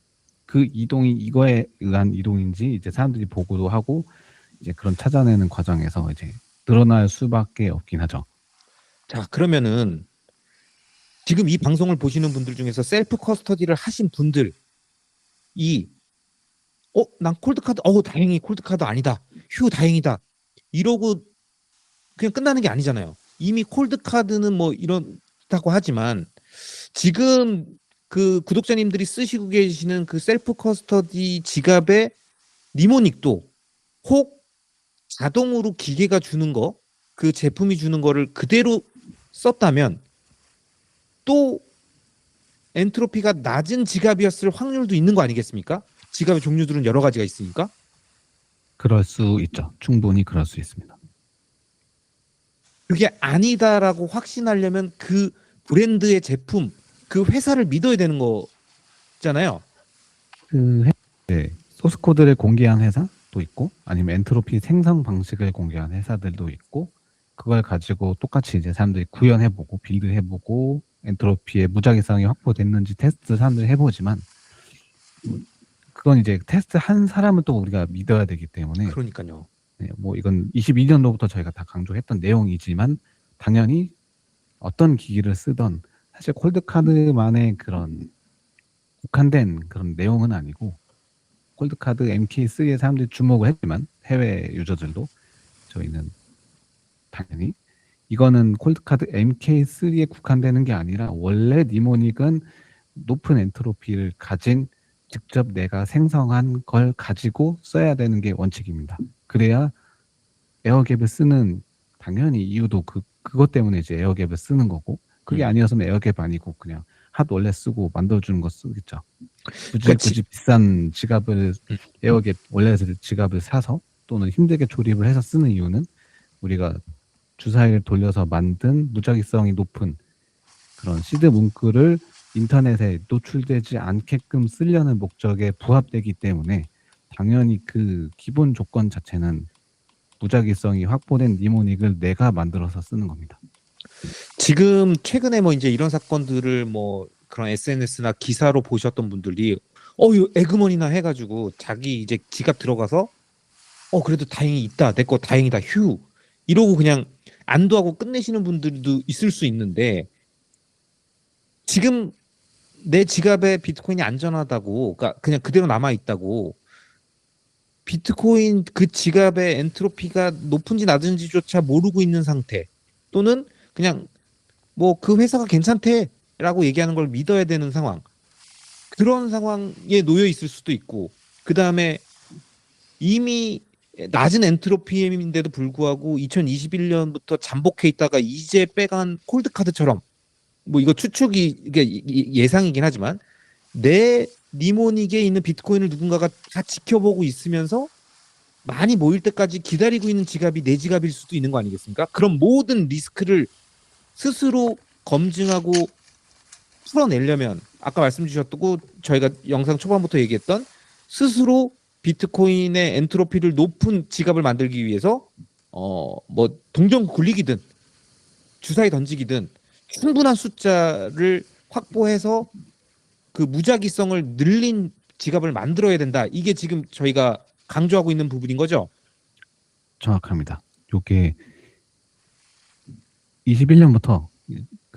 그 이동이 이거에 의한 이동인지 이제 사람들이 보고도 하고 이제 그런 찾아내는 과정에서 이제 늘어날 수밖에 없긴 하죠. 자, 그러면은 지금 이 방송을 보시는 분들 중에서 셀프 커스터디를 하신 분들이 난 콜드카드 다행히 콜드카드 아니다. 휴 다행이다. 이러고 그냥 끝나는 게 아니잖아요. 이미 콜드카드는 뭐 이렇다고 하지만 지금 그 구독자님들이 쓰시고 계시는 그 셀프 커스터디 지갑의 니모닉도 혹 자동으로 기계가 주는 거, 그 제품이 주는 거를 그대로 썼다면 또 엔트로피가 낮은 지갑이었을 확률도 있는 거 아니겠습니까? 지갑의 종류들은 여러 가지가 있으니까. 그럴 수 있죠. 충분히 그럴 수 있습니다. 그게 아니다라고 확신하려면 그 브랜드의 제품, 그 회사를 믿어야 되는 거잖아요. 소스 코드를 공개한 회사도 있고 아니면 엔트로피 생성 방식을 공개한 회사들도 있고 그걸 가지고 똑같이 이제 사람들이 구현해보고 빌드해보고 엔트로피의 무작위성이 확보됐는지 테스트 사람들이 해보지만 그건 이제 테스트 한 사람을 또 우리가 믿어야 되기 때문에 그러니까요. 네, 뭐 이건 22년도부터 저희가 다 강조했던 내용이지만 당연히 어떤 기기를 쓰던 사실 콜드카드만의 그런 국한된 그런 내용은 아니고 콜드카드 MK3에 사람들이 주목을 했지만 해외 유저들도 저희는 당연히 이거는 콜드카드 MK3에 국한되는 게 아니라 원래 니모닉은 높은 엔트로피를 가진 직접 내가 생성한 걸 가지고 써야 되는 게 원칙입니다. 그래야 에어갭을 쓰는 당연히 이유도 그것 때문에 이제 에어갭을 쓰는 거고 그게 아니었으면 에어갭 아니고 그냥 핫 원래 쓰고 만들어주는 거 쓰겠죠. 굳이 비싼 지갑을 에어갭 원래 지갑을 사서 또는 힘들게 조립을 해서 쓰는 이유는 우리가 주사위를 돌려서 만든 무작위성이 높은 그런 시드 문구를 인터넷에 노출되지 않게끔 쓰려는 목적에 부합되기 때문에 당연히 그 기본 조건 자체는 무작위성이 확보된 니모닉을 내가 만들어서 쓰는 겁니다. 지금 최근에 뭐 이제 이런 사건들을 뭐 그런 SNS나 기사로 보셨던 분들이 이거 에그머니나 해가지고 자기 이제 지갑 들어가서 그래도 다행히 있다 내 거 다행이다 휴 이러고 그냥 안도하고 끝내시는 분들도 있을 수 있는데 지금 내 지갑에 비트코인이 안전하다고 그러니까 그냥 그대로 남아 있다고 비트코인 그 지갑의 엔트로피가 높은지 낮은지조차 모르고 있는 상태 또는 그냥 뭐 그 회사가 괜찮대라고 얘기하는 걸 믿어야 되는 상황 그런 상황에 놓여 있을 수도 있고 그 다음에 이미 낮은 엔트로피임인데도 불구하고 2021년부터 잠복해 있다가 이제 빼간 콜드카드처럼 뭐 이거 추측이 이게 예상이긴 하지만 내 니모닉에 있는 비트코인을 누군가가 다 지켜보고 있으면서 많이 모일 때까지 기다리고 있는 지갑이 내 지갑일 수도 있는 거 아니겠습니까? 그런 모든 리스크를 스스로 검증하고 풀어내려면 아까 말씀 주셨고 저희가 영상 초반부터 얘기했던 스스로 비트코인의 엔트로피를 높은 지갑을 만들기 위해서 뭐 동전 굴리기든 주사위 던지기든 충분한 숫자를 확보해서 그 무작위성을 늘린 지갑을 만들어야 된다. 이게 지금 저희가 강조하고 있는 부분인 거죠? 정확합니다. 요게 21년부터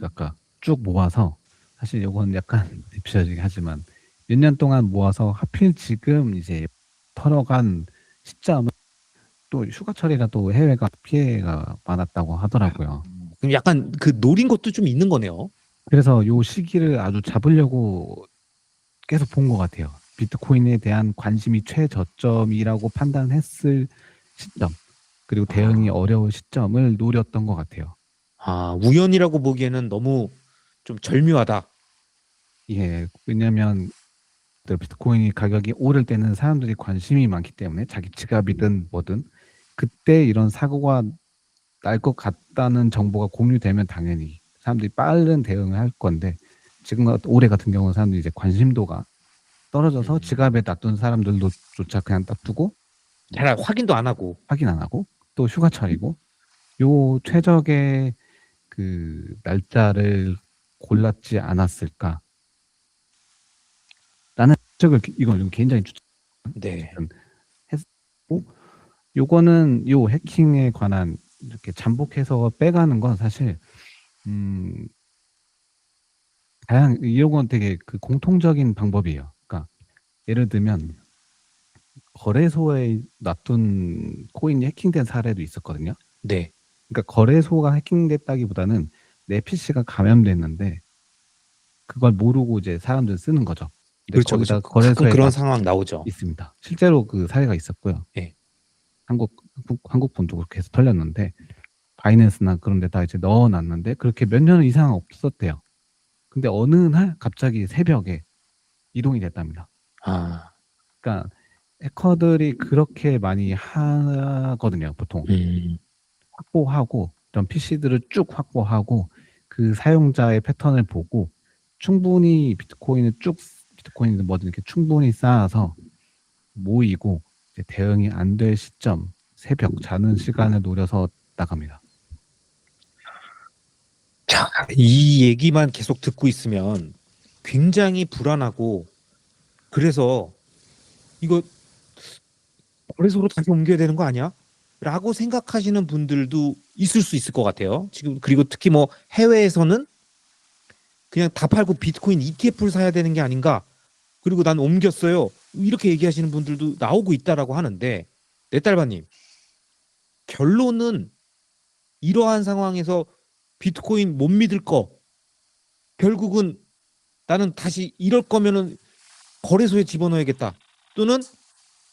아까 쭉 모아서 사실 요건 약간 딥시어지긴 하지만 몇 년 동안 모아서 하필 지금 이제 털어간 시점은 또 휴가철이라 또 해외가 피해가 많았다고 하더라고요. 그럼 약간 그 노린 것도 좀 있는 거네요. 그래서 요 시기를 아주 잡으려고 계속 본 것 같아요. 비트코인에 대한 관심이 최저점이라고 판단했을 시점 그리고 대응이 어려운 시점을 노렸던 것 같아요. 우연이라고 보기에는 너무 좀 절묘하다. 예, 왜냐하면 비트코인이 가격이 오를 때는 사람들이 관심이 많기 때문에 자기 지갑이든 뭐든 그때 이런 사고가 날 것 같다는 정보가 공유되면 당연히 사람들이 빠른 대응을 할 건데 지금 올해 같은 경우는 사람들이 이제 관심도가 떨어져서 지갑에 놔둔 사람들도조차 그냥 놔두고 잘 확인도 안 하고 확인 안 하고 또 휴가철이고 요 최적의 그 날짜를 골랐지 않았을까? 나는 이건 개인적인 추측. 네. 했고 요거는 요 해킹에 관한 이렇게 잠복해서 빼가는 건 사실 이런 건 되게 그 공통적인 방법이에요. 그러니까 예를 들면 거래소에 놔둔 코인이 해킹된 사례도 있었거든요. 네. 그러니까 거래소가 해킹됐다기보다는 내 PC가 감염됐는데 그걸 모르고 이제 사람들 쓰는 거죠. 그렇죠. 거기다 그렇죠. 거래소에 그런 상황 나오죠. 있습니다. 실제로 그 사례가 있었고요. 네. 한국 본도 그렇게 해서 털렸는데 바이낸스나 그런 데다 이제 넣어놨는데 그렇게 몇 년 이상 없었대요. 근데 어느 날 갑자기 새벽에 이동이 됐답니다. 아, 그러니까 해커들이 그렇게 많이 하거든요, 보통. 확보하고 이런 PC들을 쭉 확보하고 그 사용자의 패턴을 보고 충분히 비트코인을 뭐든 이렇게 충분히 쌓아서 모이고 이제 대응이 안 될 시점 새벽 자는 시간을 노려서 나갑니다. 자, 이 얘기만 계속 듣고 있으면 굉장히 불안하고 그래서 이거 거래소로 다시 옮겨야 되는 거 아니야? 라고 생각하시는 분들도 있을 수 있을 것 같아요. 지금 그리고 특히 뭐 해외에서는 그냥 다 팔고 비트코인 ETF를 사야 되는 게 아닌가? 그리고 난 옮겼어요. 이렇게 얘기하시는 분들도 나오고 있다라고 하는데 네딸바님 결론은 이러한 상황에서 비트코인 못 믿을 거 결국은 나는 다시 이럴 거면은 거래소에 집어넣어야겠다 또는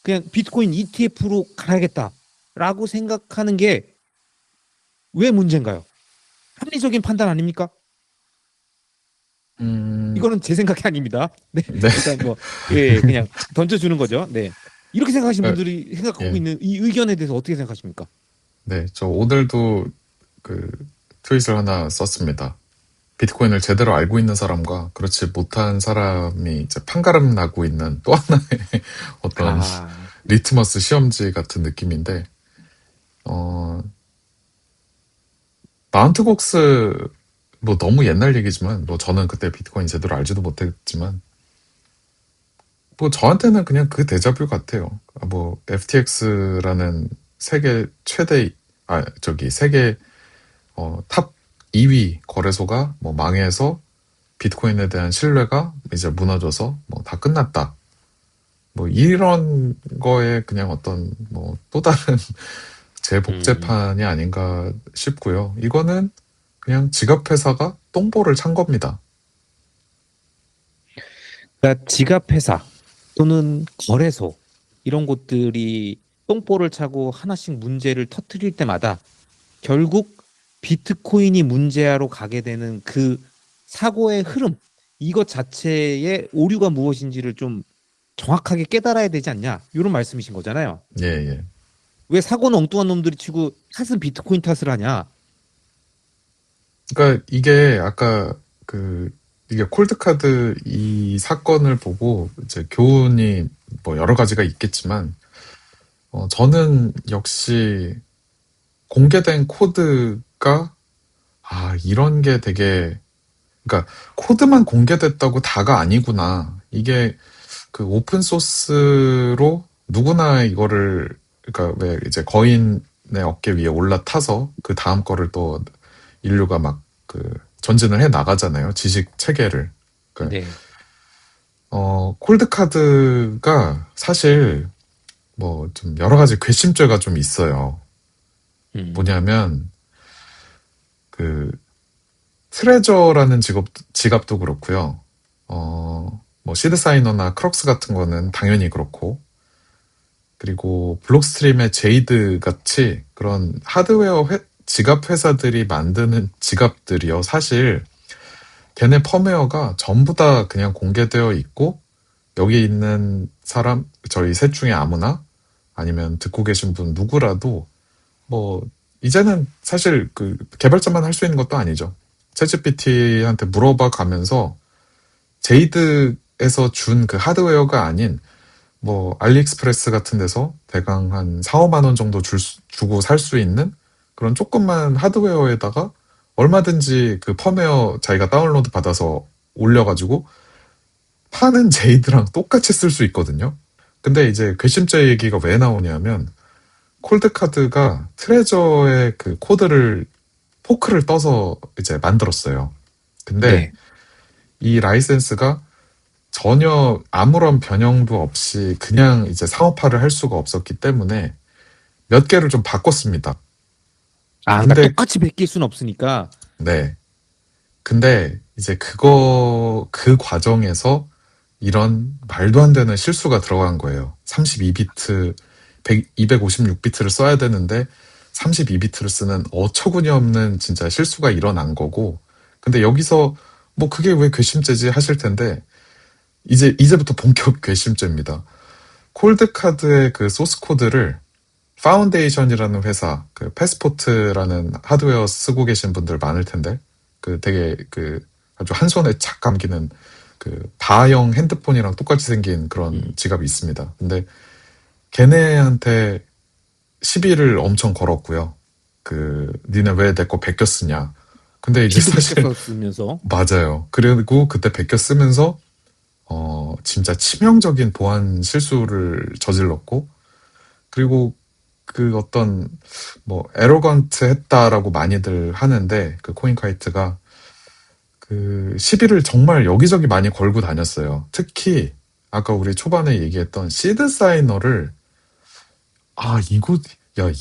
그냥 비트코인 ETF로 가야겠다라고 생각하는 게 왜 문제인가요? 합리적인 판단 아닙니까? 이거는 제 생각이 아닙니다. 네, 네. 일단 뭐 예, 그냥 던져주는 거죠. 네, 이렇게 생각하시는 분들이 생각하고 예. 있는 이 의견에 대해서 어떻게 생각하십니까? 네, 저 오늘도 그 트윗을 하나 썼습니다. 비트코인을 제대로 알고 있는 사람과 그렇지 못한 사람이 이제 판가름 나고 있는 또 하나의 어떤 리트머스 시험지 같은 느낌인데, 마운트 곡스 뭐 너무 옛날 얘기지만 뭐 저는 그때 비트코인 제대로 알지도 못했지만 뭐 저한테는 그냥 그 데자뷰 같아요. 뭐 FTX라는 세계 최대 세계 탑 2위 거래소가 뭐 망해서 비트코인에 대한 신뢰가 이제 무너져서 뭐 다 끝났다. 뭐 이런 거에 그냥 어떤 뭐 또 다른 재복제판이 아닌가 싶고요. 이거는 그냥 지갑회사가 똥보를 찬 겁니다. 그러니까 지갑회사 또는 거래소 이런 곳들이 똥볼을 차고 하나씩 문제를 터뜨릴 때마다 결국 비트코인이 문제야로 가게 되는 그 사고의 흐름 이것 자체의 오류가 무엇인지를 좀 정확하게 깨달아야 되지 않냐 이런 말씀이신 거잖아요. 예, 예. 왜 사고는 엉뚱한 놈들이 치고 탓은 비트코인 탓을 하냐. 그러니까 이게 아까 이게 콜드카드 이 사건을 보고 이제 교훈이 뭐 여러 가지가 있겠지만, 저는 역시 공개된 코드가, 이런 게 되게, 그러니까 코드만 공개됐다고 다가 아니구나. 이게 그 오픈소스로 누구나 이거를, 그러니까 왜 이제 거인의 어깨 위에 올라타서 그 다음 거를 또 인류가 막 전진을 해 나가잖아요. 지식 체계를. 그러니까 네. 콜드카드가 사실 뭐 좀 여러 가지 괘씸죄가 좀 있어요. 뭐냐면 트레저라는 지갑도 그렇고요. 뭐 시드사이너나 크럭스 같은 거는 당연히 그렇고, 그리고 블록스트림의 제이드 같이 그런 하드웨어 지갑 회사들이 만드는 지갑들이요. 사실 걔네 펌웨어가 전부 다 그냥 공개되어 있고, 여기 있는 사람, 저희 셋 중에 아무나 아니면 듣고 계신 분 누구라도 뭐 이제는 사실 개발자만 할 수 있는 것도 아니죠. 챗GPT한테 물어봐 가면서 제이드에서 준 그 하드웨어가 아닌 뭐 알리익스프레스 같은 데서 대강 한 4, 5만 원 정도 주고 살 수 있는 그런 조그만 하드웨어에다가 얼마든지 그 펌웨어 자기가 다운로드 받아서 올려가지고 파는 제이드랑 똑같이 쓸 수 있거든요. 근데 이제 괘씸죄 얘기가 왜 나오냐면, 콜드카드가 트레저의 그 코드를 포크를 떠서 이제 만들었어요. 근데 네. 이 라이센스가 전혀 아무런 변형도 없이 그냥 이제 상업화를 할 수가 없었기 때문에 몇 개를 좀 바꿨습니다. 그러니까 근데 똑같이 베낄 수는 없으니까. 네. 근데 이제 그 과정에서 이런 말도 안 되는 실수가 들어간 거예요. 32비트, 256비트를 써야 되는데 32비트를 쓰는 어처구니 없는 진짜 실수가 일어난 거고, 근데 여기서 뭐 그게 왜 괘씸죄지 하실 텐데 이제부터 본격 괘씸죄입니다. 콜드카드의 그 소스 코드를 파운데이션이라는 회사, 그 패스포트라는 하드웨어 쓰고 계신 분들 많을 텐데, 그 되게 그 아주 한 손에 착 감기는 그 바형 핸드폰이랑 똑같이 생긴 그런 지갑이 있습니다. 근데 걔네한테 시비를 엄청 걸었고요. 그 니네 왜 내 거 베껴 쓰냐. 근데 이제 사실 쓰면서 맞아요. 그리고 그때 베껴 쓰면서 진짜 치명적인 보안 실수를 저질렀고, 그리고 그 어떤 뭐 에로건트 했다라고 많이들 하는데 그 코인카이트가 그 시비를 정말 여기저기 많이 걸고 다녔어요. 특히 아까 우리 초반에 얘기했던 시드 사이너를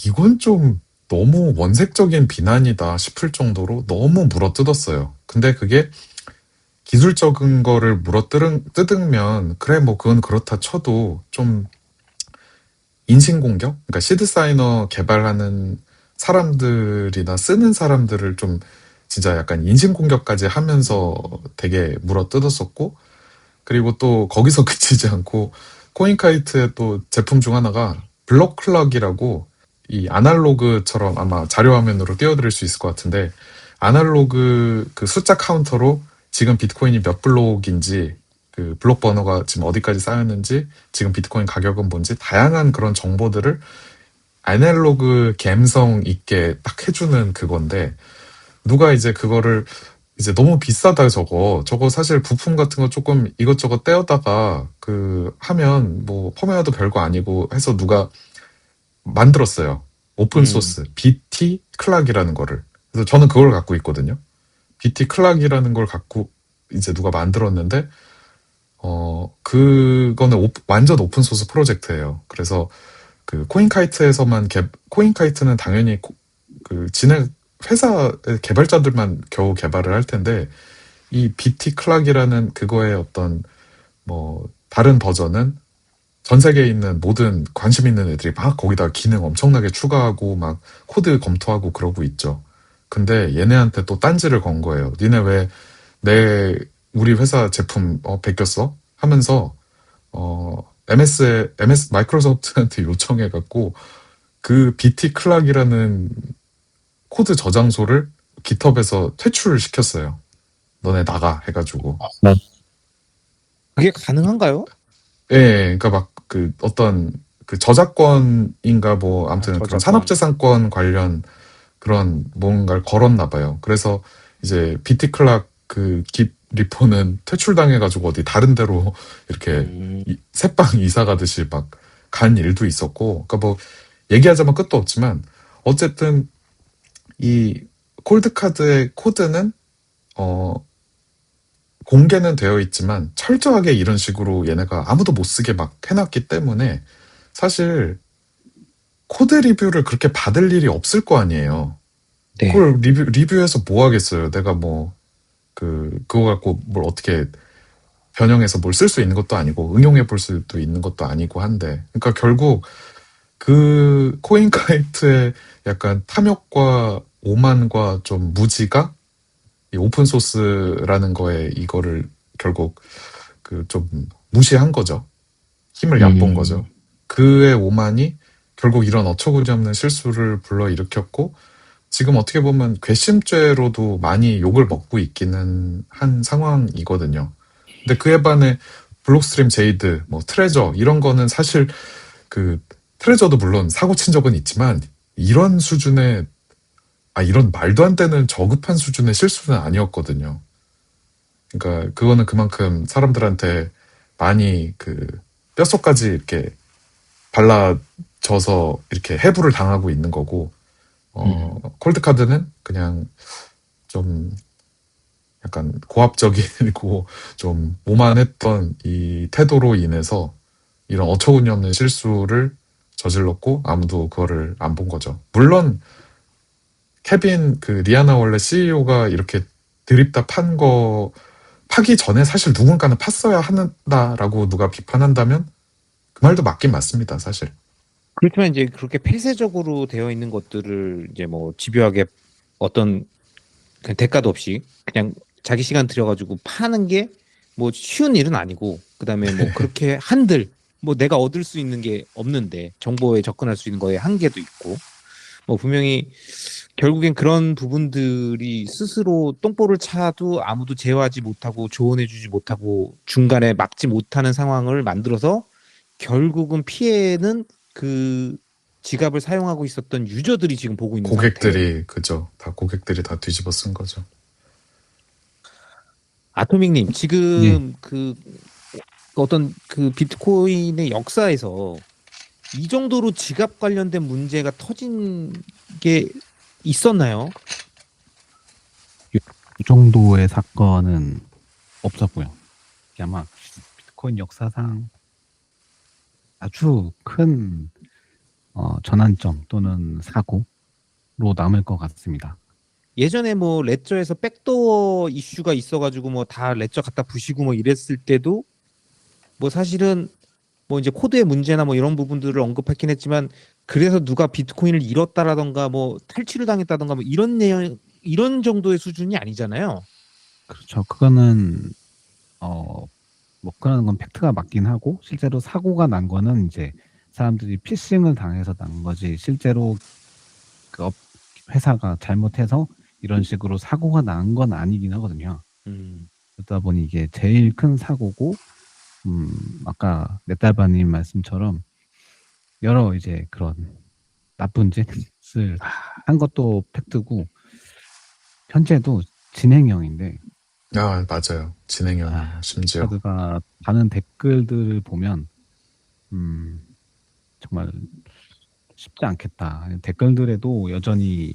이건 좀 너무 원색적인 비난이다 싶을 정도로 너무 물어뜯었어요. 근데 그게 기술적인 거를 물어뜯으면 그래 뭐 그건 그렇다 쳐도 좀 인신공격? 그러니까 시드 사이너 개발하는 사람들이나 쓰는 사람들을 좀 진짜 약간 인신공격까지 하면서 되게 물어뜯었었고, 그리고 또 거기서 그치지 않고 코인카이트의 또 제품 중 하나가 블록클럭이라고 이 아날로그처럼 아마 자료화면으로 띄워드릴 수 있을 것 같은데, 아날로그 그 숫자 카운터로 지금 비트코인이 몇 블록인지, 그 블록 번호가 지금 어디까지 쌓였는지, 지금 비트코인 가격은 뭔지 다양한 그런 정보들을 아날로그 감성 있게 딱 해주는 그건데, 누가 이제 그거를 이제 너무 비싸다 저거 사실 부품 같은 거 조금 이것저것 떼어다가 그 하면 뭐 펌웨어도 별거 아니고 해서 누가 만들었어요. 오픈 소스 BT 클락이라는 거를. 그래서 저는 그걸 갖고 있거든요. BT 클락이라는 걸 갖고 이제 누가 만들었는데 그거는 완전 오픈 소스 프로젝트예요. 그래서 그 코인카이트에서만 코인카이트는 당연히 그 회사 개발자들만 겨우 개발을 할 텐데, 이 BT 클락이라는 그거의 어떤 뭐 다른 버전은 전 세계에 있는 모든 관심 있는 애들이 막 거기다 기능 엄청나게 추가하고 막 코드 검토하고 그러고 있죠. 근데 얘네한테 또 딴지를 건 거예요. 니네 왜 우리 회사 제품 베꼈어? 하면서 MS 마이크로소프트한테 요청해갖고 그 BT 클락이라는 코드 저장소를 깃허브에서 퇴출을 시켰어요. 너네 나가 해가지고. 그게 가능한가요? 예, 그러니까 막 그 어떤 그 저작권인가 뭐 아무튼 그런 저작권. 산업재산권 관련 그런 뭔가를 걸었나 봐요. 그래서 이제 BT 클락 그 깃 리포는 퇴출당해가지고 어디 다른 데로 이렇게 새빵 이사 가듯이 막 간 일도 있었고, 그러니까 뭐 얘기하자면 끝도 없지만 어쨌든 이 콜드카드의 코드는 공개는 되어 있지만 철저하게 이런 식으로 얘네가 아무도 못 쓰게 막 해놨기 때문에 사실 코드 리뷰를 그렇게 받을 일이 없을 거 아니에요. 네. 그걸 리뷰해서 뭐 하겠어요. 내가 뭐 그거 갖고 뭘 어떻게 변형해서 뭘 쓸 수 있는 것도 아니고 응용해 볼 수도 있는 것도 아니고 한데, 그러니까 결국 그 코인카이트의 약간 탐욕과 오만과 좀 무지가 이 오픈소스라는 거에 이거를 결국 그 좀 무시한 거죠. 힘을 얕본 거죠. 그의 오만이 결국 이런 어처구니없는 실수를 불러일으켰고, 지금 어떻게 보면 괘씸죄로도 많이 욕을 먹고 있기는 한 상황이거든요. 근데 그에 반해 블록스트림 제이드, 뭐 트레저 이런 거는 사실 그 트레저도 물론 사고 친 적은 있지만 이런 수준의 이런 말도 안 되는 저급한 수준의 실수는 아니었거든요. 그러니까 그거는 그만큼 사람들한테 많이 그 뼛속까지 이렇게 발라져서 이렇게 해부를 당하고 있는 거고, 콜드카드는 그냥 좀 약간 고압적이고 좀 오만했던 이 태도로 인해서 이런 어처구니없는 실수를 저질렀고 아무도 그거를 안 본 거죠. 물론 케빈 그 리아나 원래 CEO가 이렇게 드립다 파기 전에 사실 누군가는 팠어야 한다라고 누가 비판한다면 그 말도 맞긴 맞습니다, 사실. 그렇지만 이제 그렇게 폐쇄적으로 되어 있는 것들을 이제 뭐 집요하게 어떤 그냥 대가도 없이 그냥 자기 시간 들여가지고 파는 게 뭐 쉬운 일은 아니고, 그다음에 뭐 그렇게 한들 뭐 내가 얻을 수 있는 게 없는데 정보에 접근할 수 있는 거에 한계도 있고, 뭐 분명히 결국엔 그런 부분들이 스스로 똥볼을 차도 아무도 제어하지 못하고 조언해주지 못하고 중간에 막지 못하는 상황을 만들어서 결국은 피해는 그 지갑을 사용하고 있었던 유저들이 지금 보고 있는 상태예요. 고객들이 그죠. 다 고객들이 다 뒤집어 쓴 거죠. 아토믹님, 지금 그 어떤 그 비트코인의 역사에서 이 정도로 지갑 관련된 문제가 터진 게 있었나요? 이 정도의 사건은 없었고요. 이게 아마 비트코인 역사상 아주 큰 전환점 또는 사고로 남을 것 같습니다. 예전에 뭐 레저에서 백도어 이슈가 있어가지고 뭐 다 레저 갖다 부시고 뭐 이랬을 때도 뭐 사실은 뭐 이제 코드의 문제나 뭐 이런 부분들을 언급했긴 했지만, 그래서 누가 비트코인을 잃었다라던가 뭐 탈취를 당했다던가 뭐 이런 내용, 이런 정도의 수준이 아니잖아요. 그렇죠. 그거는 뭐 그런 건 팩트가 맞긴 하고, 실제로 사고가 난 거는 이제 사람들이 피싱을 당해서 난 거지, 실제로 그 회사가 잘못해서 이런 식으로 사고가 난 건 아니긴 하거든요. 그러다 보니 이게 제일 큰 사고고, 아까 넷달바님 말씀처럼 여러 이제 그런 나쁜 짓을 한 것도 팩트고, 현재도 진행형인데, 아, 맞아요. 진행형 심지어. 카드가 다는 댓글들을 보면 정말 쉽지 않겠다. 댓글들에도 여전히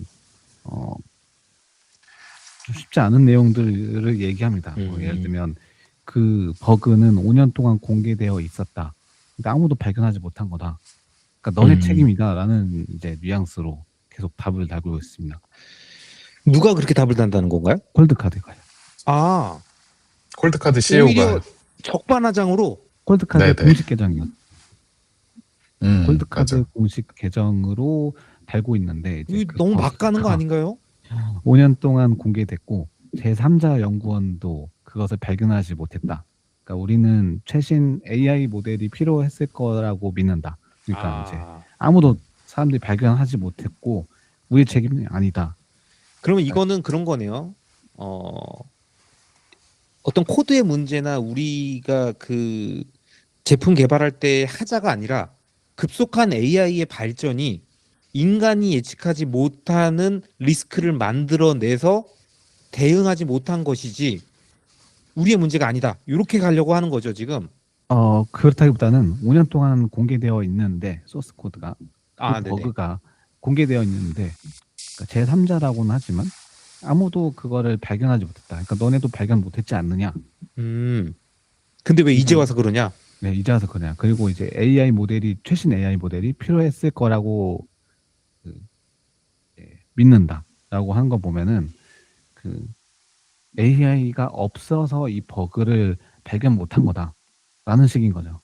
좀 쉽지 않은 내용들을 얘기합니다. 뭐 예를 들면 그 버그는 5년 동안 공개되어 있었다. 근데 아무도 발견하지 못한 거다. 그러니까 너네 책임이다라는 이제 뉘앙스로 계속 답을 달고 있습니다. 누가 그렇게 답을 단다는 건가요? 콜드카드가요. 아, 콜드카드 오히려 CEO가 적반하장으로. 콜드카드 네네. 공식 계정이요. 콜드카드 맞아. 공식 계정으로 달고 있는데, 이제 이거 너무 막 가는 거 아닌가요? 5년 동안 공개됐고 제3자 연구원도 그것을 발견하지 못했다. 그러니까 우리는 최신 AI 모델이 필요했을 거라고 믿는다. 그러니까 이제 아무도 사람들이 발견하지 못했고 우리 책임이 아니다. 그러면 이거는 그런 거네요. 어떤 코드의 문제나 우리가 그 제품 개발할 때 하자가 아니라 급속한 AI의 발전이 인간이 예측하지 못하는 리스크를 만들어내서 대응하지 못한 것이지 우리의 문제가 아니다. 이렇게 가려고 하는 거죠, 지금. 그렇다기보다는 5년 동안 공개되어 있는데 소스 코드가 네네. 버그가 공개되어 있는데, 그러니까 제3자라고는 하지만 아무도 그거를 발견하지 못했다. 그러니까 너네도 발견 못했지 않느냐. 근데 왜 이제 와서 그러냐? 네, 이제 와서 그러냐. 그리고 이제 최신 AI 모델이 필요했을 거라고 믿는다라고 한 거 보면은 그 AI가 없어서 이 버그를 발견 못한 거다라는 식인 거죠.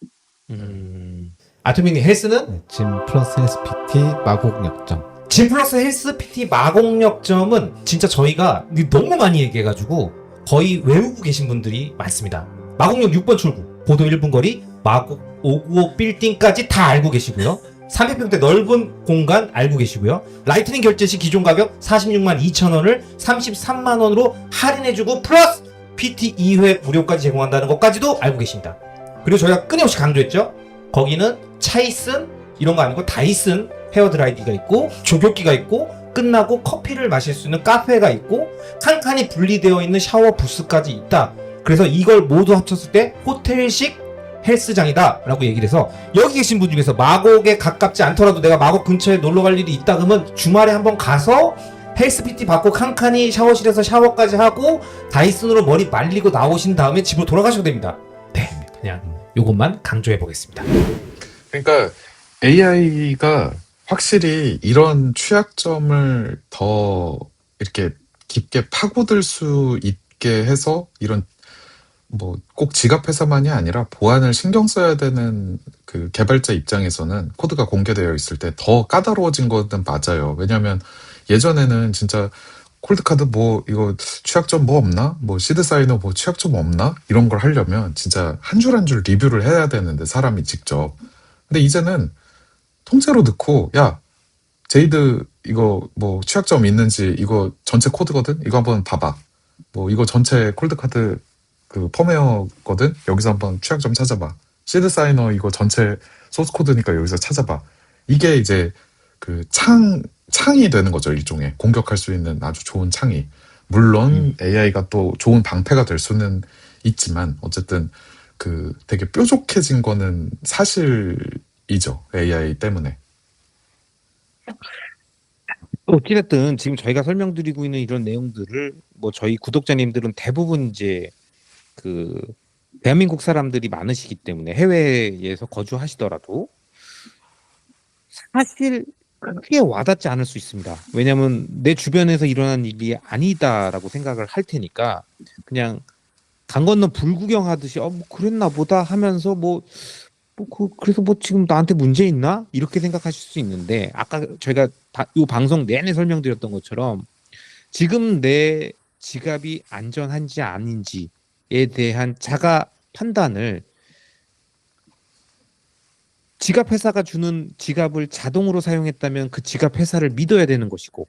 아토미님, 헬스는 진 플러스 SPT 마곡 역점. 진 플러스 헬스 PT 마곡역점은 진짜 저희가 너무 많이 얘기해가지고 거의 외우고 계신 분들이 많습니다. 마곡역 6번 출구, 보도 1분 거리, 마곡 595 빌딩까지 다 알고 계시고요. 300평대 넓은 공간 알고 계시고요. 라이트닝 결제 시 기존 가격 46만 2천원을 33만원으로 할인해주고 플러스 PT 2회 무료까지 제공한다는 것까지도 알고 계십니다. 그리고 저희가 끊임없이 강조했죠. 거기는 차이슨 이런 거 아니고 다이슨 헤어드라이기가 있고 조교기가 있고 끝나고 커피를 마실 수 있는 카페가 있고 칸칸이 분리되어 있는 샤워 부스까지 있다. 그래서 이걸 모두 합쳤을 때 호텔식 헬스장이다 라고 얘기를 해서, 여기 계신 분 중에서 마곡에 가깝지 않더라도 내가 마곡 근처에 놀러 갈 일이 있다 그러면 주말에 한번 가서 헬스 PT 받고 칸칸이 샤워실에서 샤워까지 하고 다이슨으로 머리 말리고 나오신 다음에 집으로 돌아가셔도 됩니다. 네, 그냥 요것만 강조해 보겠습니다. 그러니까 AI가 확실히 이런 취약점을 더 이렇게 깊게 파고들 수 있게 해서, 이런 뭐 꼭 지갑 회사만이 아니라 보안을 신경 써야 되는 그 개발자 입장에서는 코드가 공개되어 있을 때 더 까다로워진 거는 맞아요. 왜냐하면 예전에는 진짜 콜드카드 뭐 이거 취약점 뭐 없나? 뭐 시드사이너 뭐 취약점 없나? 이런 걸 하려면 진짜 한 줄 한 줄 리뷰를 해야 되는데 사람이 직접. 근데 이제는 통째로 넣고 야 제이드 이거 뭐 취약점 있는지 이거 전체 코드거든? 이거 한번 봐봐. 뭐 이거 전체 콜드카드 그 펌웨어거든? 여기서 한번 취약점 찾아봐. 시드사이너 이거 전체 소스 코드니까 여기서 찾아봐. 이게 이제 그 창이 되는 거죠. 일종의 공격할 수 있는 아주 좋은 창이. 물론 AI가 또 좋은 방패가 될 수는 있지만 어쨌든 그 되게 뾰족해진 거는 사실이죠. AI 때문에. 어찌됐든 지금 저희가 설명드리고 있는 이런 내용들을 뭐 저희 구독자님들은 대부분 이제 그 대한민국 사람들이 많으시기 때문에 해외에서 거주하시더라도 사실 크게 와닿지 않을 수 있습니다. 왜냐하면 내 주변에서 일어난 일이 아니다라고 생각을 할 테니까 그냥 강 건너 불구경하듯이 뭐 그랬나 보다 하면서 그래서 뭐 지금 나한테 문제 있나? 이렇게 생각하실 수 있는데 아까 저희가 이 방송 내내 설명드렸던 것처럼 지금 내 지갑이 안전한지 아닌지에 대한 자가 판단을 지갑 회사가 주는 지갑을 자동으로 사용했다면 그 지갑 회사를 믿어야 되는 것이고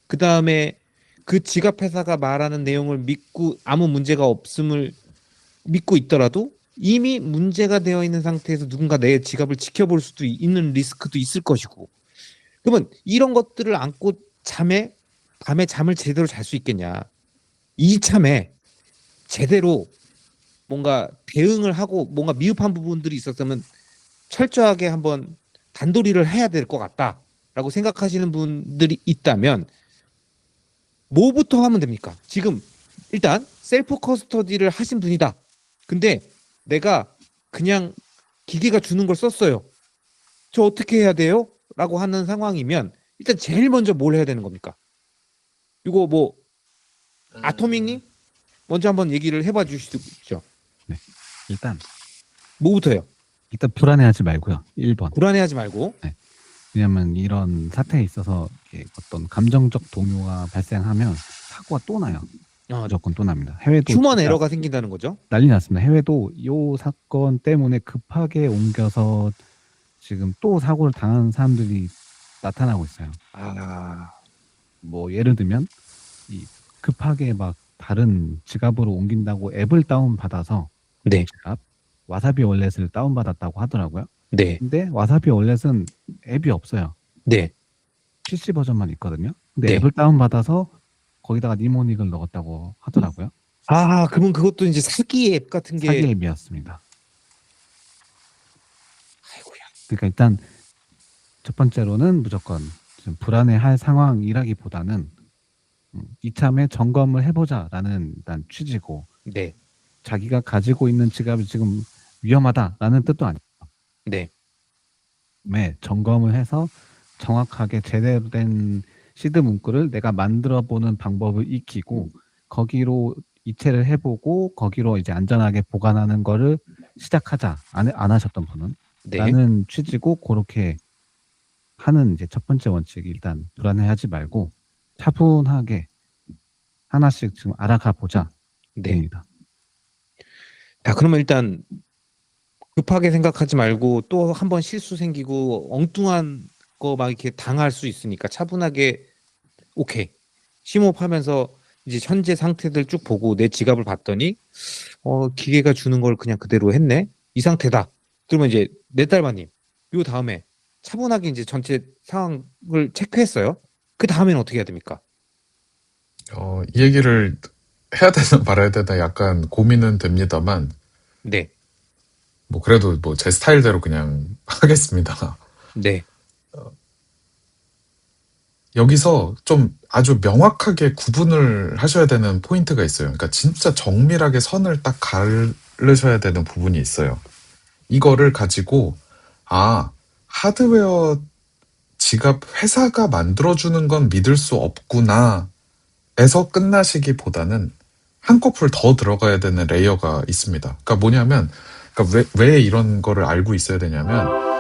그 다음에 그 지갑 회사가 말하는 내용을 믿고 아무 문제가 없음을 믿고 있더라도 이미 문제가 되어 있는 상태에서 누군가 내 지갑을 지켜볼 수도 있는 리스크도 있을 것이고 그러면 이런 것들을 안고 밤에 잠을 제대로 잘 수 있겠냐. 이참에 제대로 뭔가 대응을 하고 뭔가 미흡한 부분들이 있었으면 철저하게 한번 단도리를 해야 될 것 같다라고 생각하시는 분들이 있다면 뭐부터 하면 됩니까? 지금 일단 셀프 커스터디를 하신 분이다. 근데 내가 그냥 기계가 주는 걸 썼어요. 저 어떻게 해야 돼요? 라고 하는 상황이면 일단 제일 먼저 뭘 해야 되는 겁니까? 이거 뭐 아토믹님 먼저 한번 얘기를 해봐 주시죠. 네. 일단 뭐부터요? 불안해하지 말고요. 1번. 불안해하지 말고. 왜냐면 이런 사태에 있어서 이렇게 어떤 감정적 동요가 발생하면 사고가 또 나요. 무조건 또 납니다. 해외도 휴먼 진짜 에러가 생긴다는 거죠? 난리 났습니다. 해외도 이 사건 때문에 급하게 옮겨서 지금 또 사고를 당한 사람들이 나타나고 있어요. 뭐 예를 들면 이 급하게 막 다른 지갑으로 옮긴다고 앱을 다운받아서 네. 지갑 와사비 월렛을 다운받았다고 하더라고요. 네. 근데 와사비 월렛은 앱이 없어요. 네. PC 버전만 있거든요. 근데 네. 앱을 다운받아서 거기다가 니모닉을 넣었다고 하더라고요. 그러면 그것도 이제 사기 앱 같은 게 사기 앱이었습니다. 아이고야. 그러니까 일단 첫 번째로는 무조건 좀 불안해할 상황이라기보다는 이참에 점검을 해보자라는 일단 취지고 네. 자기가 가지고 있는 지갑이 지금 위험하다라는 뜻도 아니에요. 네. 점검을 해서 정확하게 제대로 된 시드 문구를 내가 만들어 보는 방법을 익히고 거기로 이체를 해보고 거기로 이제 안전하게 보관하는 거를 시작하자. 안 하셨던 분은 네. 라는 취지고 그렇게 하는 이제 첫 번째 원칙이 일단 불안해하지 말고 차분하게 하나씩 지금 알아가 보자. 네. 입니다. 자, 그러면 일단 급하게 생각하지 말고 또 한 번 실수 생기고 엉뚱한 거 막 이렇게 당할 수 있으니까 차분하게 오케이. 심호흡하면서 이제 현재 상태들 쭉 보고 내 지갑을 봤더니 기계가 주는 걸 그냥 그대로 했네. 이 상태다. 그러면 이제 내 딸마님 요 다음에 차분하게 이제 전체 상황을 체크했어요. 그 다음에는 어떻게 해야 됩니까? 이 얘기를 해야 되나 말아야 되나 약간 고민은 됩니다만 네. 뭐 그래도 뭐 제 스타일대로 그냥 하겠습니다. 네. 여기서 좀 아주 명확하게 구분을 하셔야 되는 포인트가 있어요. 그러니까 진짜 정밀하게 선을 딱 가르셔야 되는 부분이 있어요. 이거를 가지고 하드웨어 지갑 회사가 만들어주는 건 믿을 수 없구나 에서 끝나시기보다는 한꺼풀 더 들어가야 되는 레이어가 있습니다. 그러니까 뭐냐면 왜 이런 거를 알고 있어야 되냐면